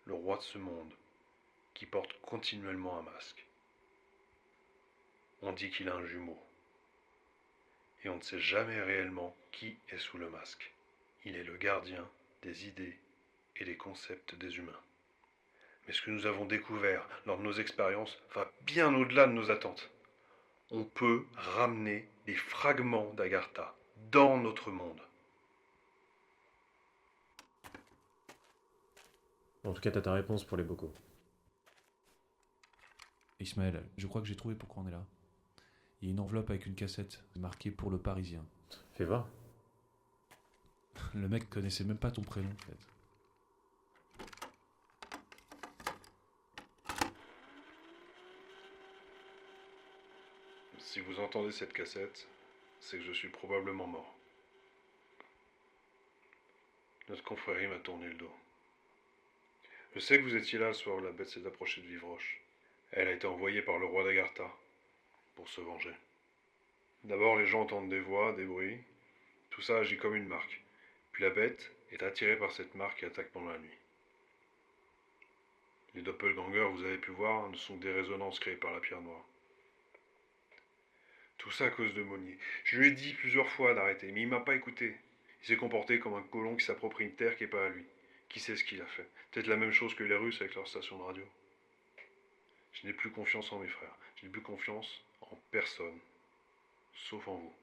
Le roi de ce monde, qui porte continuellement un masque. On dit qu'il a un jumeau. Et on ne sait jamais réellement qui est sous le masque. Il est le gardien des idées et des concepts des humains. Mais ce que nous avons découvert lors de nos expériences va bien au-delà de nos attentes. On peut ramener des fragments d'Agartha dans notre monde. En tout cas, t'as ta réponse pour les bocaux. Ismaël, je crois que j'ai trouvé pourquoi on est là. Il y a une enveloppe avec une cassette marquée pour le Parisien. Fais voir. Le mec connaissait même pas ton prénom, en fait. Si vous entendez cette cassette, c'est que je suis probablement mort. Notre confrérie m'a tourné le dos. Je sais que vous étiez là le soir où la bête s'est approchée de Vivroche. Elle a été envoyée par le roi d'Agartha pour se venger. D'abord, les gens entendent des voix, des bruits. Tout ça agit comme une marque. Puis la bête est attirée par cette marque et attaque pendant la nuit. Les doppelgangers, vous avez pu voir, ne sont que des résonances créées par la pierre noire. Tout ça à cause de Monnier. Je lui ai dit plusieurs fois d'arrêter, mais il m'a pas écouté. Il s'est comporté comme un colon qui s'approprie une terre qui n'est pas à lui. Qui sait ce qu'il a fait? Peut-être la même chose que les Russes avec leur station de radio. Je n'ai plus confiance en mes frères. Je n'ai plus confiance en personne. Sauf en vous.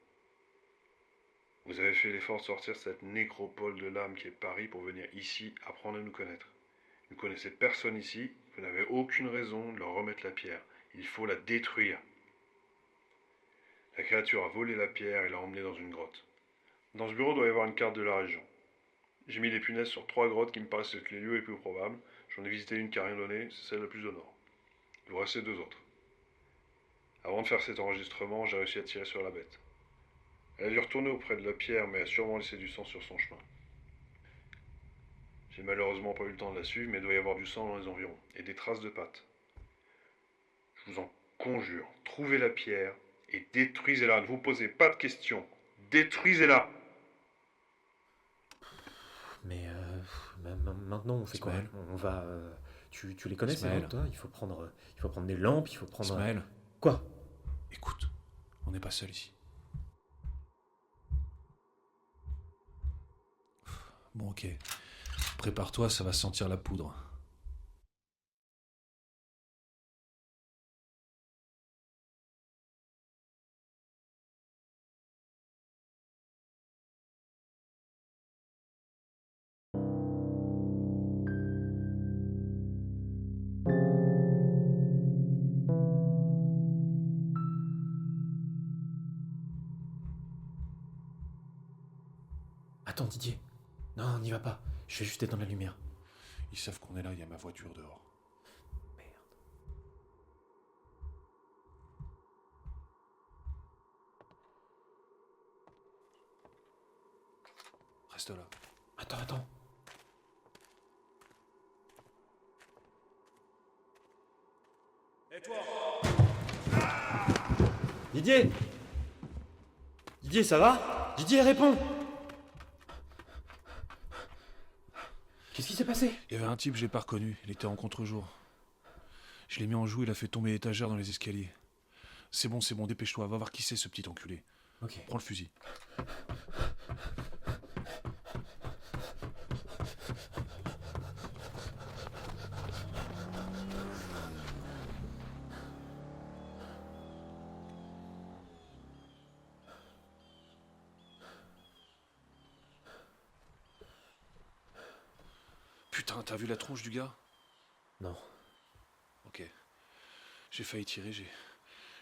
Vous avez fait l'effort de sortir de cette nécropole de l'âme qui est Paris pour venir ici apprendre à nous connaître. Vous ne connaissez personne ici, vous n'avez aucune raison de leur remettre la pierre. Il faut la détruire. La créature a volé la pierre et l'a emmenée dans une grotte. Dans ce bureau doit y avoir une carte de la région. J'ai mis les punaises sur 3 grottes qui me paraissent être les lieux les plus probables. J'en ai visité une qui n'a rien donné, c'est celle la plus au nord. Il vous reste 2 autres. Avant de faire cet enregistrement, j'ai réussi à tirer sur la bête. Elle a dû retourner auprès de la pierre, mais a sûrement laissé du sang sur son chemin. J'ai malheureusement pas eu le temps de la suivre, mais il doit y avoir du sang dans les environs, et des traces de pattes. Je vous en conjure, trouvez la pierre et détruisez-la. Ne vous posez pas de questions. Détruisez-la. Mais maintenant, on fait Ismaël. quoi? On va... Tu les connais, ces Ismaël. grottes, toi? Il faut prendre des lampes, il faut prendre... Ismaël. Quoi? Écoute, on n'est pas seul ici. Bon, ok. Prépare-toi, ça va sentir la poudre. Attends, Didier. Non, n'y va pas. Je vais juste éteindre la lumière. Ils savent qu'on est là, il y a ma voiture dehors. Merde. Reste là. Attends. Et toi? Didier! Didier, ça va? Didier, réponds! Qu'est-ce qui s'est passé? Il y avait un type, je l'ai pas reconnu. Il était en contre-jour. Je l'ai mis en joue, il a fait tomber l'étagère dans les escaliers. C'est bon, dépêche-toi, va voir qui c'est ce petit enculé. Ok. Prends le fusil. Putain, t'as vu la tronche du gars? Non. Ok. J'ai failli tirer,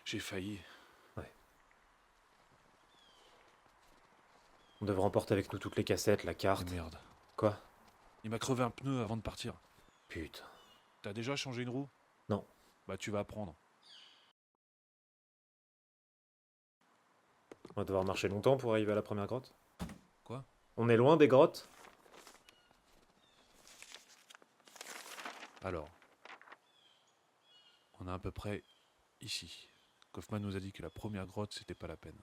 j'ai failli. Ouais. On devrait emporter avec nous toutes les cassettes, la carte. Merde. Quoi? Il m'a crevé un pneu avant de partir. Putain. T'as déjà changé une roue? Non. Bah tu vas apprendre. On va devoir marcher longtemps pour arriver à la première grotte. Quoi? On est loin des grottes? Alors, on est à peu près ici. Kaufman nous a dit que la première grotte, c'était pas la peine.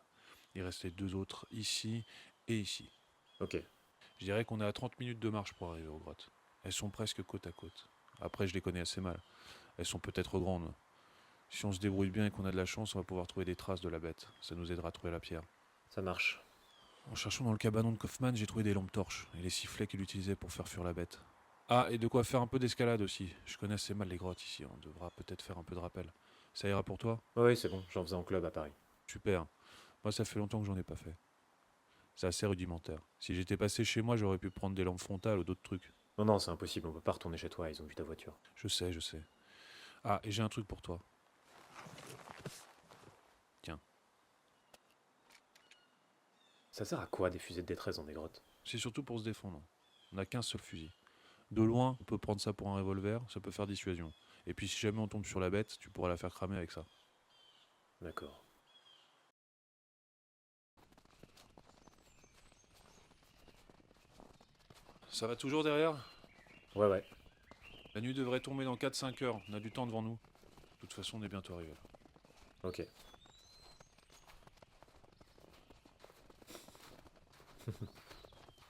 Il restait 2 autres, ici et ici. Ok. Je dirais qu'on est à 30 minutes de marche pour arriver aux grottes. Elles sont presque côte à côte. Après, je les connais assez mal. Elles sont peut-être grandes. Si on se débrouille bien et qu'on a de la chance, on va pouvoir trouver des traces de la bête. Ça nous aidera à trouver la pierre. Ça marche. En cherchant dans le cabanon de Kaufman, j'ai trouvé des lampes torches et les sifflets qu'il utilisait pour faire fuir la bête. Ah, et de quoi faire un peu d'escalade aussi. Je connais assez mal les grottes ici, on devra peut-être faire un peu de rappel. Ça ira pour toi? Oui, c'est bon, j'en faisais en club à Paris. Super. Moi, ça fait longtemps que j'en ai pas fait. C'est assez rudimentaire. Si j'étais passé chez moi, j'aurais pu prendre des lampes frontales ou d'autres trucs. Non, c'est impossible, on peut pas retourner chez toi, ils ont vu ta voiture. Je sais. Ah, et j'ai un truc pour toi. Tiens. Ça sert à quoi des fusées de détresse dans des grottes? C'est surtout pour se défendre. On n'a qu'un seul fusil. De loin, on peut prendre ça pour un revolver, ça peut faire dissuasion. Et puis si jamais on tombe sur la bête, tu pourras la faire cramer avec ça. D'accord. Ça va toujours derrière? Ouais. La nuit devrait tomber dans 4-5 heures, on a du temps devant nous. De toute façon, on est bientôt arrivé là. Ok.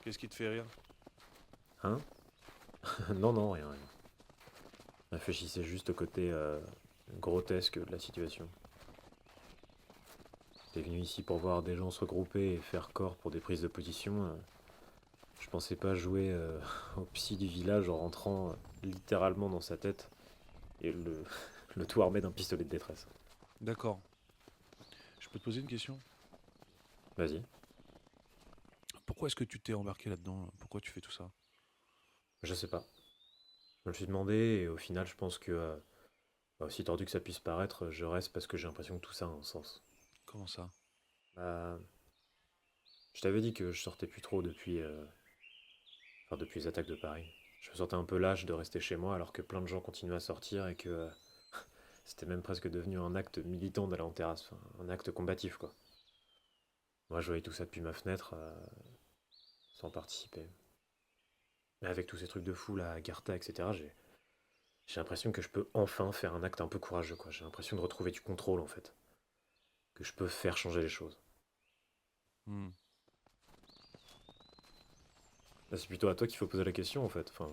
Qu'est-ce qui te fait rire? Hein? Non, rien. Réfléchissez juste au côté grotesque de la situation. T'es venu ici pour voir des gens se regrouper et faire corps pour des prises de position. Je pensais pas jouer au psy du village en rentrant littéralement dans sa tête et le tout armé d'un pistolet de détresse. D'accord. Je peux te poser une question? Vas-y. Pourquoi est-ce que tu t'es embarqué là-dedans? Pourquoi tu fais tout ça? Je sais pas. Je me le suis demandé et au final, je pense que, aussi tordu que ça puisse paraître, je reste parce que j'ai l'impression que tout ça a un sens. Comment ça? Bah, je t'avais dit que je sortais plus trop depuis les attaques de Paris. Je me sentais un peu lâche de rester chez moi alors que plein de gens continuaient à sortir et que c'était même presque devenu un acte militant d'aller en terrasse, enfin, un acte combatif quoi. Moi je voyais tout ça depuis ma fenêtre sans participer. Mais avec tous ces trucs de fou là, Gartha, etc., j'ai l'impression que je peux enfin faire un acte un peu courageux quoi. J'ai l'impression de retrouver du contrôle en fait. Que je peux faire changer les choses. Hmm. Là, c'est plutôt à toi qu'il faut poser la question en fait. Enfin,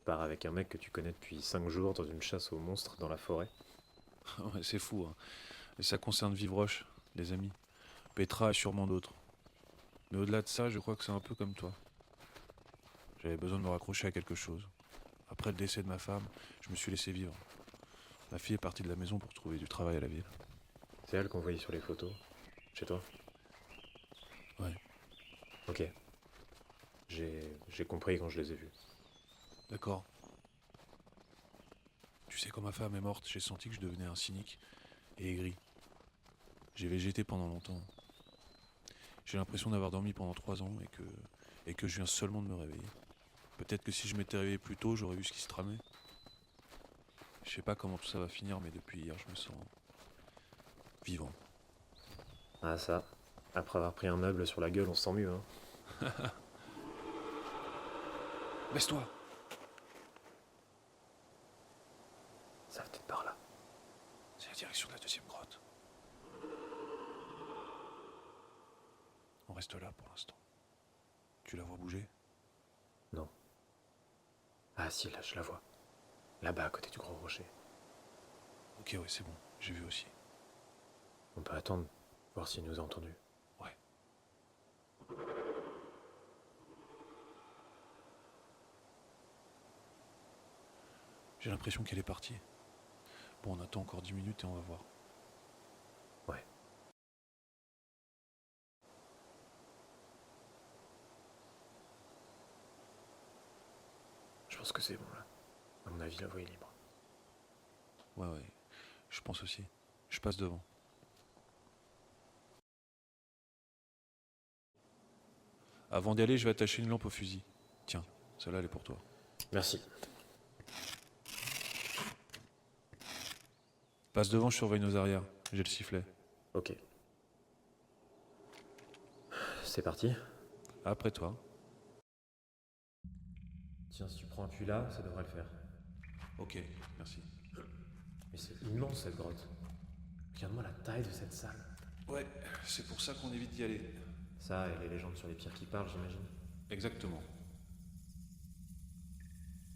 pars avec un mec que tu connais depuis 5 jours dans une chasse aux monstres dans la forêt. Ouais, c'est fou, hein. Et ça concerne Vivroche, les amis. Petra et sûrement d'autres. Mais au-delà de ça, je crois que c'est un peu comme toi. J'avais besoin de me raccrocher à quelque chose. Après le décès de ma femme, je me suis laissé vivre. Ma fille est partie de la maison pour trouver du travail à la ville. C'est elle qu'on voyait sur les photos. Chez toi? Ouais. Ok. J'ai compris quand je les ai vus. D'accord. Tu sais, quand ma femme est morte, j'ai senti que je devenais un cynique et aigri. J'ai végété pendant longtemps. J'ai l'impression d'avoir dormi pendant 3 ans et que je viens seulement de me réveiller. Peut-être que si je m'étais réveillé plus tôt, j'aurais vu ce qui se tramait. Je sais pas comment tout ça va finir, mais depuis hier, je me sens vivant. Ah ça, après avoir pris un meuble sur la gueule, on se sent mieux, hein. Baisse-toi! Ça va peut-être par là. C'est la direction de la deuxième grotte. On reste là pour l'instant. Tu la vois bouger? Non. Ah si, là, je la vois. Là-bas, à côté du gros rocher. Ok, ouais, c'est bon. J'ai vu aussi. On peut attendre, voir s'il nous a entendus. Ouais. J'ai l'impression qu'elle est partie. Bon, on attend encore 10 minutes et on va voir. Ouais. Je pense que c'est bon, là. À mon avis, la voie est libre. Ouais, ouais. Je pense aussi. Je passe devant. Avant d'y aller, je vais attacher une lampe au fusil. Tiens, celle-là, elle est pour toi. Merci. Passe devant, je surveille nos arrières. J'ai le sifflet. Ok. C'est parti. Après toi. Tiens, si tu prends appui là, ça devrait le faire. Ok, merci. Mais c'est immense cette grotte. Regarde-moi la taille de cette salle. Ouais, c'est pour ça qu'on évite d'y aller. Ça et les légendes sur les pierres qui parlent, j'imagine. Exactement.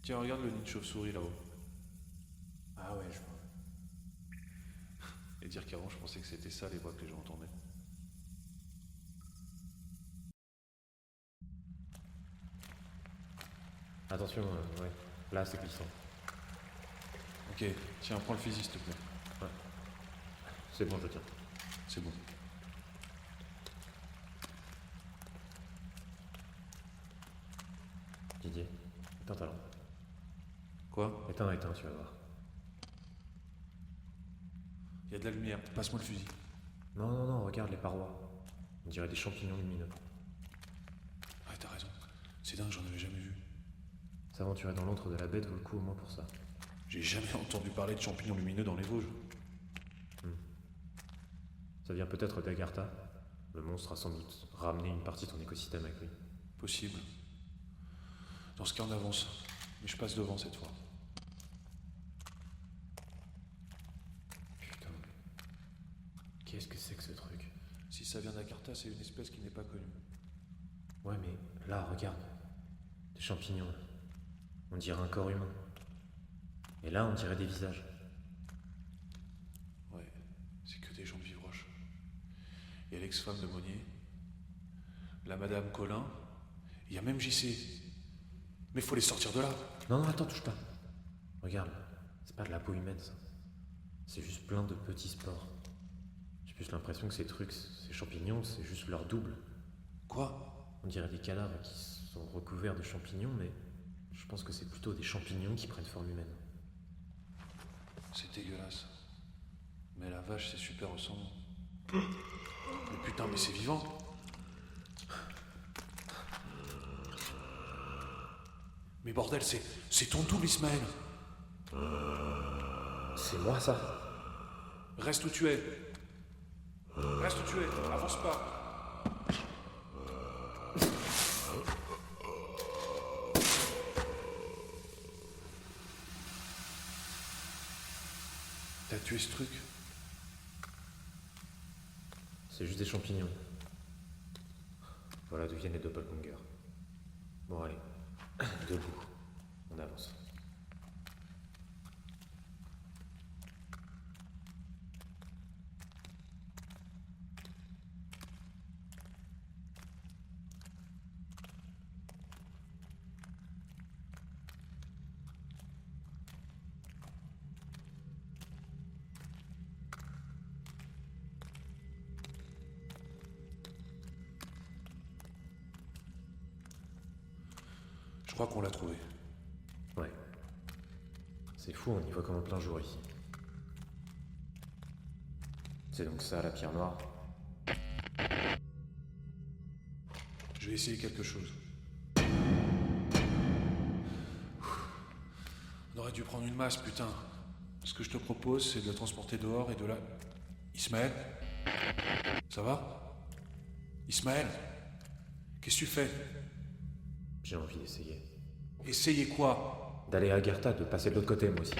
Tiens, regarde le nid de chauve-souris là-haut. Ah ouais, je vois. Et dire qu'avant, je pensais que c'était ça les voix que les gens entendaient. Attention, ouais. Là, c'est glissant. Ok, tiens, prends le fusil s'il te plaît. Ouais. C'est bon, je tiens. C'est bon. Didier, éteins ta lampe. Quoi? Éteins, tu vas voir. Il y a de la lumière, passe-moi le fusil. Non, regarde les parois. On dirait des champignons lumineux. Ouais, t'as raison. C'est dingue, j'en avais jamais vu. S'aventurer dans l'antre de la bête vaut le coup au moins pour ça. J'ai jamais entendu parler de champignons lumineux dans les Vosges. Ça vient peut-être d'Agartha. Le monstre a sans doute ramené une partie de ton écosystème avec lui. Possible. Dans ce cas, on avance. Mais je passe devant cette fois. Putain. Qu'est-ce que c'est que ce truc? Si ça vient d'Agartha, c'est une espèce qui n'est pas connue. Ouais, mais là, regarde. Des champignons. On dirait un corps humain. Et là, on dirait des visages. Ouais, c'est que des gens de Vivroche. Il y a l'ex-femme de Monnier, la Madame Colin, il y a même JC. Mais faut les sortir de là. Non, attends, touche pas. Regarde, c'est pas de la peau humaine, ça. C'est juste plein de petits spores. J'ai plus l'impression que ces trucs, ces champignons, c'est juste leur double. Quoi? On dirait des cadavres qui sont recouverts de champignons, mais je pense que c'est plutôt des champignons qui prennent forme humaine. C'est dégueulasse. Mais la vache, c'est super ressemblant. Mais putain, mais c'est vivant. Mais bordel, c'est ton double, Ismaël. C'est moi, ça. Reste où tu es. Reste où tu es, avance pas. T'as tué ce truc? C'est juste des champignons. Voilà d'où viennent les doppelgangers. Bon allez, debout, on avance. Je crois qu'on l'a trouvé. Ouais. C'est fou, on y voit comme en plein jour ici. C'est donc ça la pierre noire? Je vais essayer quelque chose. On aurait dû prendre une masse, putain. Ce que je te propose, c'est de la transporter dehors et de la... Ismaël? Ça va? Ismaël? Qu'est-ce que tu fais? J'ai envie d'essayer. Essayer quoi? D'aller à Agartha, de passer de l'autre côté, moi aussi.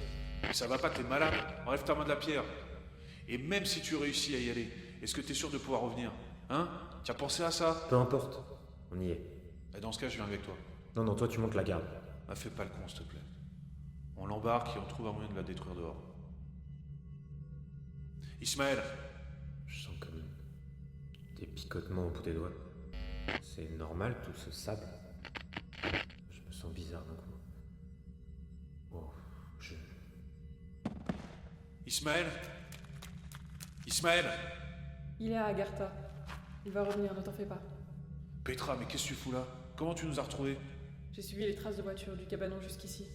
Ça va pas, t'es malade. Enlève ta main de la pierre. Et même si tu réussis à y aller, est-ce que t'es sûr de pouvoir revenir? Hein? Tu as pensé à ça? Peu importe, on y est. Et dans ce cas, je viens avec toi. Non, non, toi tu montes la garde. Ah, fais pas le con, s'il te plaît. On l'embarque et on trouve un moyen de la détruire dehors. Ismaël! Je sens comme des picotements au bout des doigts. C'est normal tout ce sable. Je me sens bizarre d'un coup. Oh, Ismaël? Ismaël? Il est à Agartha. Il va revenir, ne t'en fais pas. Petra, mais qu'est-ce que tu fous là? Comment tu nous as retrouvés? J'ai suivi les traces de voiture du cabanon jusqu'ici.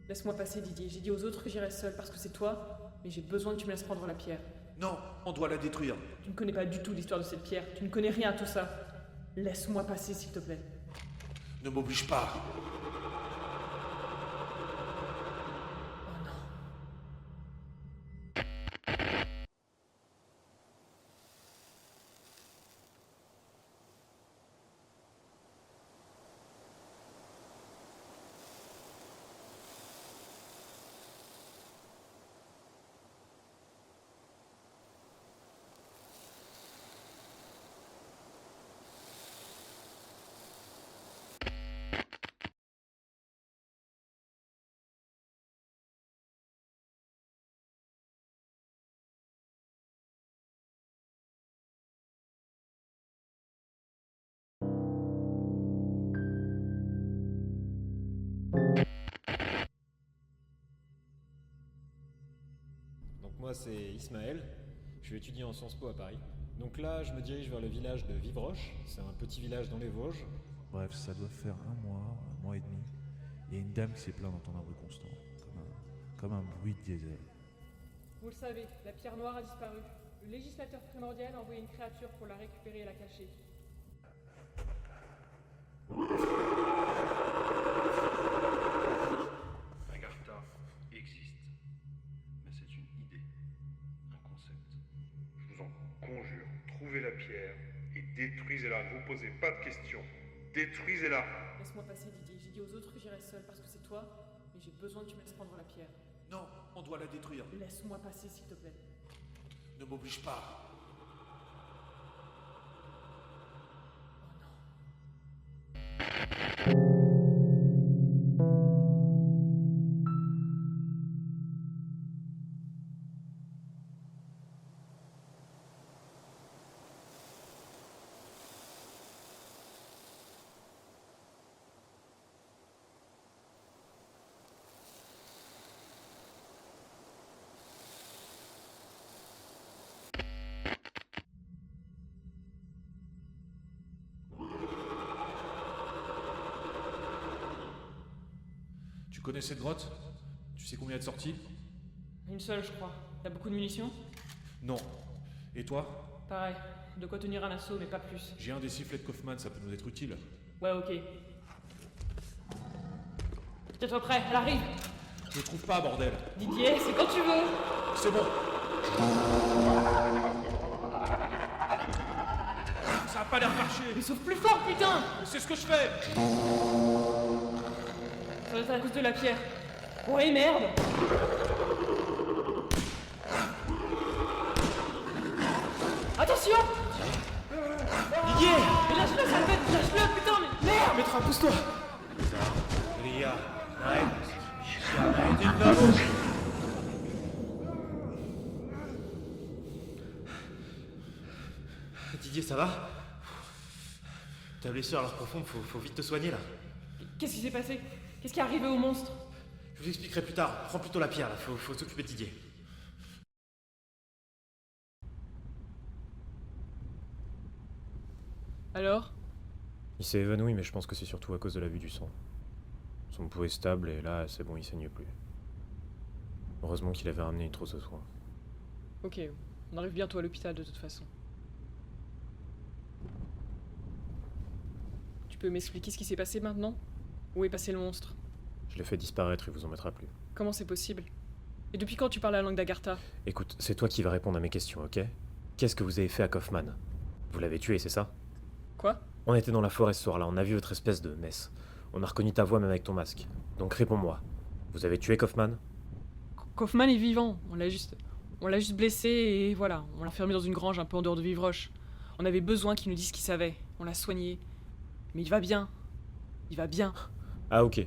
Laisse-moi passer, Didier. J'ai dit aux autres que j'irais seul parce que c'est toi, mais j'ai besoin que tu me laisses prendre la pierre. Non, on doit la détruire. Tu ne connais pas du tout l'histoire de cette pierre. Tu ne connais rien à tout ça. Laisse-moi passer, s'il te plaît. Ne m'oblige pas. Moi c'est Ismaël, je suis étudiant en Sciences Po à Paris. Donc là je me dirige vers le village de Vivroche, c'est un petit village dans les Vosges. Bref, ça doit faire un mois et demi. Il y a une dame qui s'est plainte d'entendre un bruit constant, comme un bruit de diesel. Vous le savez, la pierre noire a disparu. Le législateur primordial a envoyé une créature pour la récupérer et la cacher. Agartha existe. Mais c'est une idée, un concept. Je vous en conjure, trouvez la pierre et détruisez-la. Ne vous posez pas de questions. Détruisez-la. Laisse-moi passer, Didier. J'ai dit aux autres que j'irais seul parce que c'est toi, mais j'ai besoin que tu me laisses prendre la pierre. Non, on doit la détruire. Laisse-moi passer, s'il te plaît. Ne m'oblige pas. connais cette grotte? Tu sais combien il y a de sorties? Une seule, je crois. T'as beaucoup de munitions? Non. Et toi? Pareil. De quoi tenir un assaut, mais pas plus. J'ai un des sifflets de Kaufman, ça peut nous être utile. Ouais, ok. Tiens-toi prêt, elle arrive! Je le trouve pas, bordel! Didier, c'est quand tu veux! C'est bon! Ça a pas l'air marché! Mais souffle plus fort, putain! C'est ce que je fais! Ça doit être à cause de la pierre. Ouais, merde! Attention! Didier! Mais lâche-le, ça le fait! Lâche-le, putain, mais merde! Petra, pousse-toi! Didier, ça va? Ta blessure a l'air profonde, faut vite te soigner là. Qu'est-ce qui s'est passé? Qu'est-ce qui est arrivé au monstre? Je vous expliquerai plus tard. Prends plutôt la pierre là, faut s'occuper de Didier. Alors? Il s'est évanoui, mais je pense que c'est surtout à cause de la vue du sang. Son pouls est stable et là, c'est bon, il saigne plus. Heureusement qu'il avait ramené une trousse de soins. Ok, on arrive bientôt à l'hôpital de toute façon. Tu peux m'expliquer ce qui s'est passé maintenant? Où est passé le monstre? Je l'ai fait disparaître, il vous en mettra plus. Comment c'est possible? Et depuis quand tu parles la langue d'Agartha? Écoute, c'est toi qui vas répondre à mes questions, ok? Qu'est-ce que vous avez fait à Kaufman? Vous l'avez tué, c'est ça? Quoi? On était dans la forêt ce soir-là, on a vu votre espèce de mess. On a reconnu ta voix même avec ton masque. Donc réponds-moi. Vous avez tué Kaufman? Kaufman est vivant, on l'a juste blessé et voilà, on l'a enfermé dans une grange un peu en dehors de Vivroche. On avait besoin qu'il nous dise ce qu'il savait, on l'a soigné. Mais il va bien. Il va bien. Ah ok.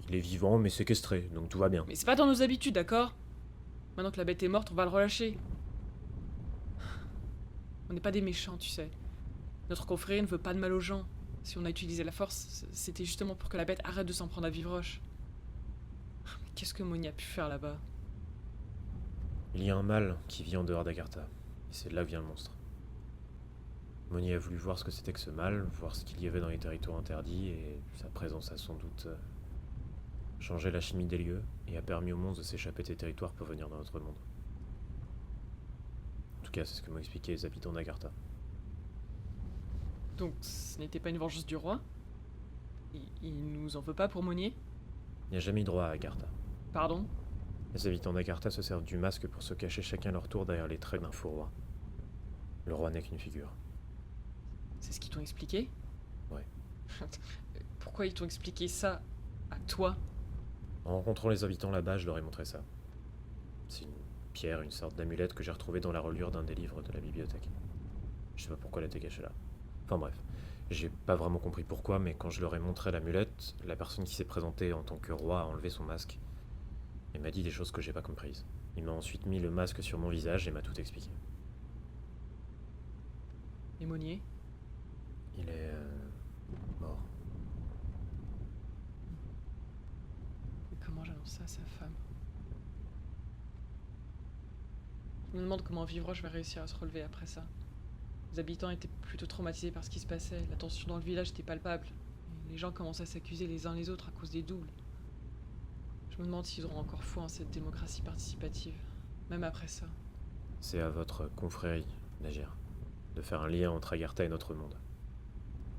Il est vivant mais séquestré, donc tout va bien. Mais c'est pas dans nos habitudes, d'accord? Maintenant que la bête est morte, on va le relâcher. On n'est pas des méchants, tu sais. Notre confrérie ne veut pas de mal aux gens. Si on a utilisé la force, c'était justement pour que la bête arrête de s'en prendre à Vivroche. Mais qu'est-ce que Moni a pu faire là-bas? Il y a un mal qui vit en dehors d'Agartha. Et c'est de là que vient le monstre. Moni a voulu voir ce que c'était que ce mal, voir ce qu'il y avait dans les territoires interdits, et sa présence a sans doute changé la chimie des lieux, et a permis au monstre de s'échapper de ces territoires pour venir dans notre monde. En tout cas, c'est ce que m'ont expliqué les habitants d'Agartha. Donc ce n'était pas une vengeance du roi? Il nous en veut pas pour Monnier? Il n'y a jamais eu droit à Agartha. Pardon? Les habitants d'Agartha se servent du masque pour se cacher chacun leur tour derrière les traits d'un faux roi. Le roi n'est qu'une figure. C'est ce qu'ils t'ont expliqué? Ouais. Pourquoi ils t'ont expliqué ça à toi? En rencontrant les habitants là-bas, je leur ai montré ça. C'est une pierre, une sorte d'amulette que j'ai retrouvée dans la reliure d'un des livres de la bibliothèque. Je sais pas pourquoi elle était cachée là. Enfin bref, j'ai pas vraiment compris pourquoi, mais quand je leur ai montré l'amulette, la personne qui s'est présentée en tant que roi a enlevé son masque et m'a dit des choses que j'ai pas comprises. Il m'a ensuite mis le masque sur mon visage et m'a tout expliqué. Et Monnier? Il est mort. Et comment j'annonce ça à sa femme? Je me demande comment Vivroche va réussir à se relever après ça. Les habitants étaient plutôt traumatisés par ce qui se passait, la tension dans le village était palpable. Et les gens commençaient à s'accuser les uns les autres à cause des doubles. Je me demande s'ils auront encore foi en cette démocratie participative, même après ça. C'est à votre confrérie d'agir, de faire un lien entre Agartha et notre monde.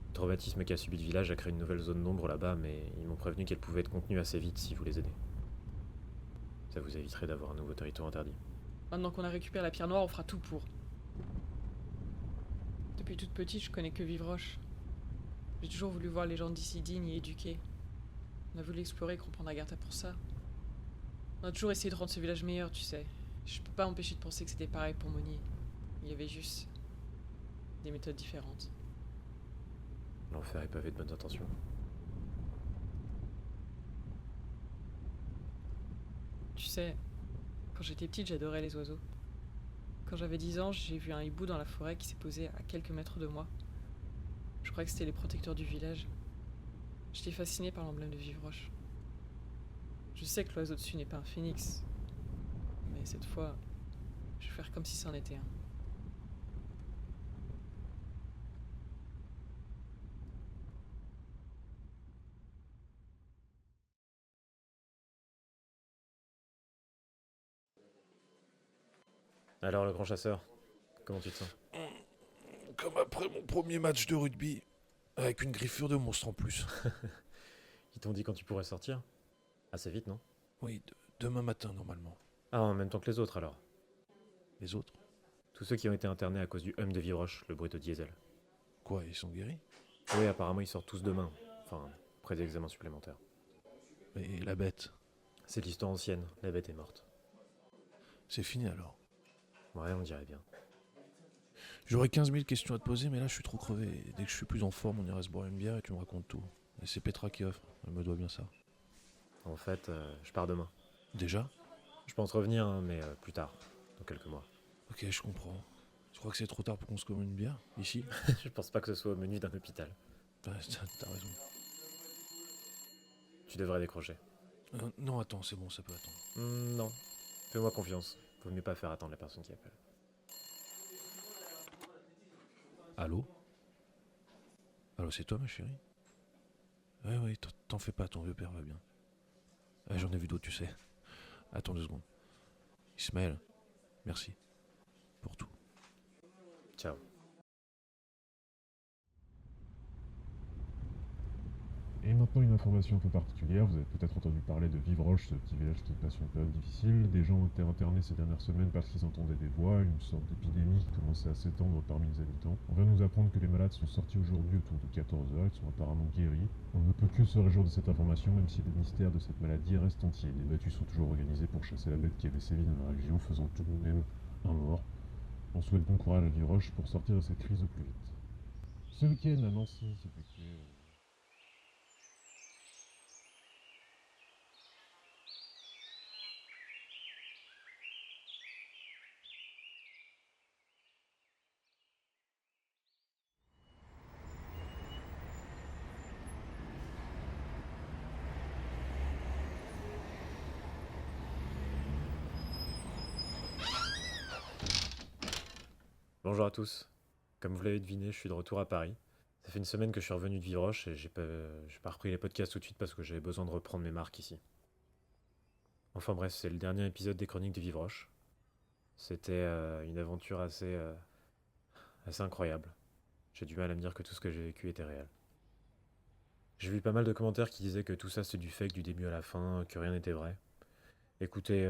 Le traumatisme qu'a subi le village a créé une nouvelle zone d'ombre là-bas, mais ils m'ont prévenu qu'elle pouvait être contenue assez vite si vous les aidez. Ça vous éviterait d'avoir un nouveau territoire interdit. Maintenant qu'on a récupéré la pierre noire, on fera tout pour. Depuis toute petite, je connais que Vivroche. J'ai toujours voulu voir les gens d'ici dignes et éduqués. On a voulu explorer et comprendre Agartha pour ça. On a toujours essayé de rendre ce village meilleur, tu sais. Je peux pas m'empêcher de penser que c'était pareil pour Monnier. Il y avait juste des méthodes différentes. L'enfer est pavé de bonnes intentions. Tu sais, quand j'étais petite, j'adorais les oiseaux. Quand j'avais 10 ans, j'ai vu un hibou dans la forêt qui s'est posé à quelques mètres de moi. Je croyais que c'était les protecteurs du village. J'étais fascinée par l'emblème de Vivroche. Je sais que l'oiseau dessus n'est pas un phénix, mais cette fois, je vais faire comme si c'en était un. Alors, le grand chasseur, comment tu te sens? Comme après mon premier match de rugby, avec une griffure de monstre en plus. Ils t'ont dit quand tu pourrais sortir? Assez vite, non? Oui, demain matin normalement. Ah, en même temps que les autres alors? Les autres? Tous ceux qui ont été internés à cause du hum de Vivroche, le brut au diesel. Quoi, ils sont guéris? Oui, apparemment ils sortent tous demain. Enfin, après des examens supplémentaires. Mais la bête? C'est de l'histoire ancienne, la bête est morte. C'est fini alors? Ouais, on dirait bien. J'aurais 15 000 questions à te poser, mais là je suis trop crevé. Dès que je suis plus en forme, on ira se boire une bière et tu me racontes tout. Et c'est Petra qui offre, elle me doit bien ça. En fait, je pars demain. Déjà? Je pense revenir, hein, mais plus tard, dans quelques mois. Ok, je comprends. Tu crois que c'est trop tard pour qu'on se commande une bière, ici? Je pense pas que ce soit au menu d'un hôpital. Bah, t'as raison. Tu devrais décrocher. Non, attends, c'est bon, ça peut attendre. Non, fais-moi confiance. Vaut mieux pas faire attendre la personne qui appelle. Allô? Allô, c'est toi ma chérie? Ouais, t'en fais pas, ton vieux père va bien. J'en ai vu d'autres, tu sais. Attends 2 secondes. Ismaël, merci. Pour tout. Ciao. Et maintenant une information un peu particulière, vous avez peut-être entendu parler de Vivroche, ce petit village qui passe une période difficile. Des gens ont été internés ces dernières semaines parce qu'ils entendaient des voix, une sorte d'épidémie qui commençait à s'étendre parmi les habitants. On vient nous apprendre que les malades sont sortis aujourd'hui autour de 14h, ils sont apparemment guéris. On ne peut que se réjouir de cette information, même si le mystère de cette maladie reste entier. Les battues sont toujours organisées pour chasser la bête qui avait sévi dans la région, faisant tout de même un mort. On souhaite bon courage à Vivroche pour sortir de cette crise au plus vite. Ce week-end à Nancy s'est effectué... Bonjour à tous. Comme vous l'avez deviné, je suis de retour à Paris. Ça fait une semaine que je suis revenu de Vivroche et j'ai pas repris les podcasts tout de suite parce que j'avais besoin de reprendre mes marques ici. Enfin bref, c'est le dernier épisode des Chroniques de Vivroche. C'était une aventure assez incroyable. J'ai du mal à me dire que tout ce que j'ai vécu était réel. J'ai vu pas mal de commentaires qui disaient que tout ça c'est du fake du début à la fin, que rien n'était vrai. Écoutez,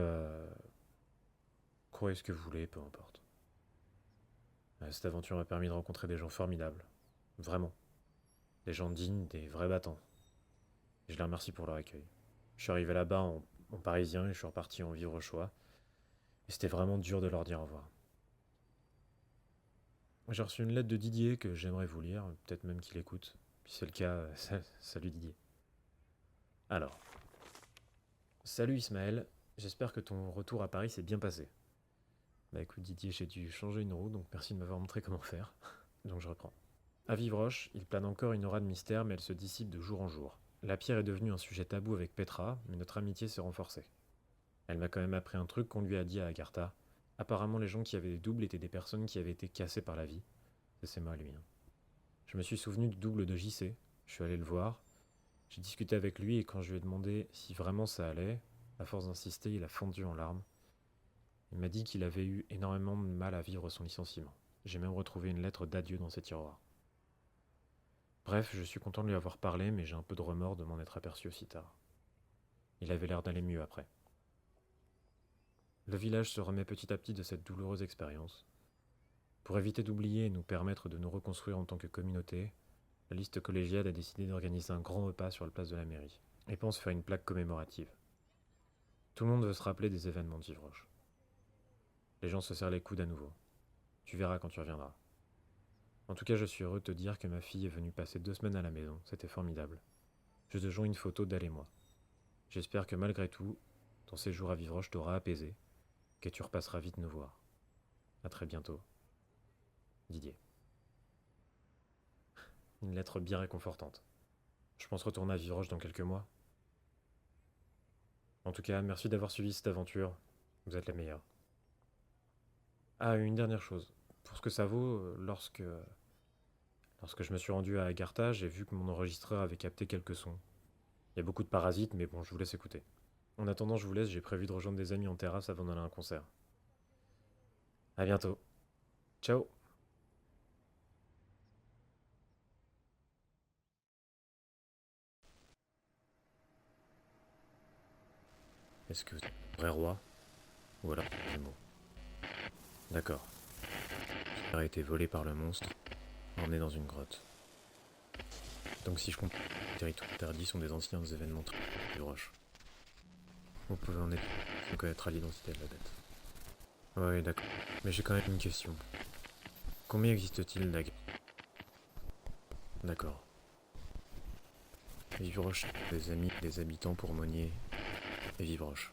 croyez ce que vous voulez, peu importe. Cette aventure m'a permis de rencontrer des gens formidables. Vraiment. Des gens dignes, des vrais battants. Et je les remercie pour leur accueil. Je suis arrivé là-bas en parisien et je suis reparti en Vivrochois. Et c'était vraiment dur de leur dire au revoir. J'ai reçu une lettre de Didier que j'aimerais vous lire, peut-être même qu'il écoute. Si c'est le cas, salut Didier. Alors. Salut Ismaël, j'espère que ton retour à Paris s'est bien passé. Bah écoute Didier, j'ai dû changer une roue, donc merci de m'avoir montré comment faire. Donc je reprends. À Vivroche, il plane encore une aura de mystère, mais elle se dissipe de jour en jour. La pierre est devenue un sujet tabou avec Petra, mais notre amitié s'est renforcée. Elle m'a quand même appris un truc qu'on lui a dit à Agartha. Apparemment les gens qui avaient des doubles étaient des personnes qui avaient été cassées par la vie. C'est moi lui. Je me suis souvenu du double de JC, je suis allé le voir. J'ai discuté avec lui et quand je lui ai demandé si vraiment ça allait, à force d'insister, il a fondu en larmes. Il m'a dit qu'il avait eu énormément de mal à vivre son licenciement. J'ai même retrouvé une lettre d'adieu dans ses tiroirs. Bref, je suis content de lui avoir parlé, mais j'ai un peu de remords de m'en être aperçu aussi tard. Il avait l'air d'aller mieux après. Le village se remet petit à petit de cette douloureuse expérience. Pour éviter d'oublier et nous permettre de nous reconstruire en tant que communauté, la liste collégiale a décidé d'organiser un grand repas sur la place de la mairie, et pense faire une plaque commémorative. Tout le monde veut se rappeler des événements de Vivroche. Les gens se serrent les coudes à nouveau. Tu verras quand tu reviendras. En tout cas, je suis heureux de te dire que ma fille est venue passer 2 semaines à la maison. C'était formidable. Je te joins une photo d'elle et moi. J'espère que malgré tout, ton séjour à Vivroche t'aura apaisé, que tu repasseras vite nous voir. À très bientôt. Didier. Une lettre bien réconfortante. Je pense retourner à Vivroche dans quelques mois. En tout cas, merci d'avoir suivi cette aventure. Vous êtes les meilleurs. Ah, une dernière chose. Pour ce que ça vaut, lorsque je me suis rendu à Agartha, j'ai vu que mon enregistreur avait capté quelques sons. Il y a beaucoup de parasites, mais bon, je vous laisse écouter. En attendant, je vous laisse, j'ai prévu de rejoindre des amis en terrasse avant d'aller à un concert. À bientôt. Ciao. Est-ce que c'est un vrai roi? Ou alors des mots? D'accord. Il a été volé par le monstre, emmené dans une grotte. Donc si je comprends, les territoires interdits sont des anciens événements du roche. Vous pouvez en être sans connaître l'identité de la bête. Ouais, d'accord. Mais j'ai quand même une question. Combien existe-t-il d'ag... D'accord. Vivroche, des amis, des habitants pour Monnier et Vivroche.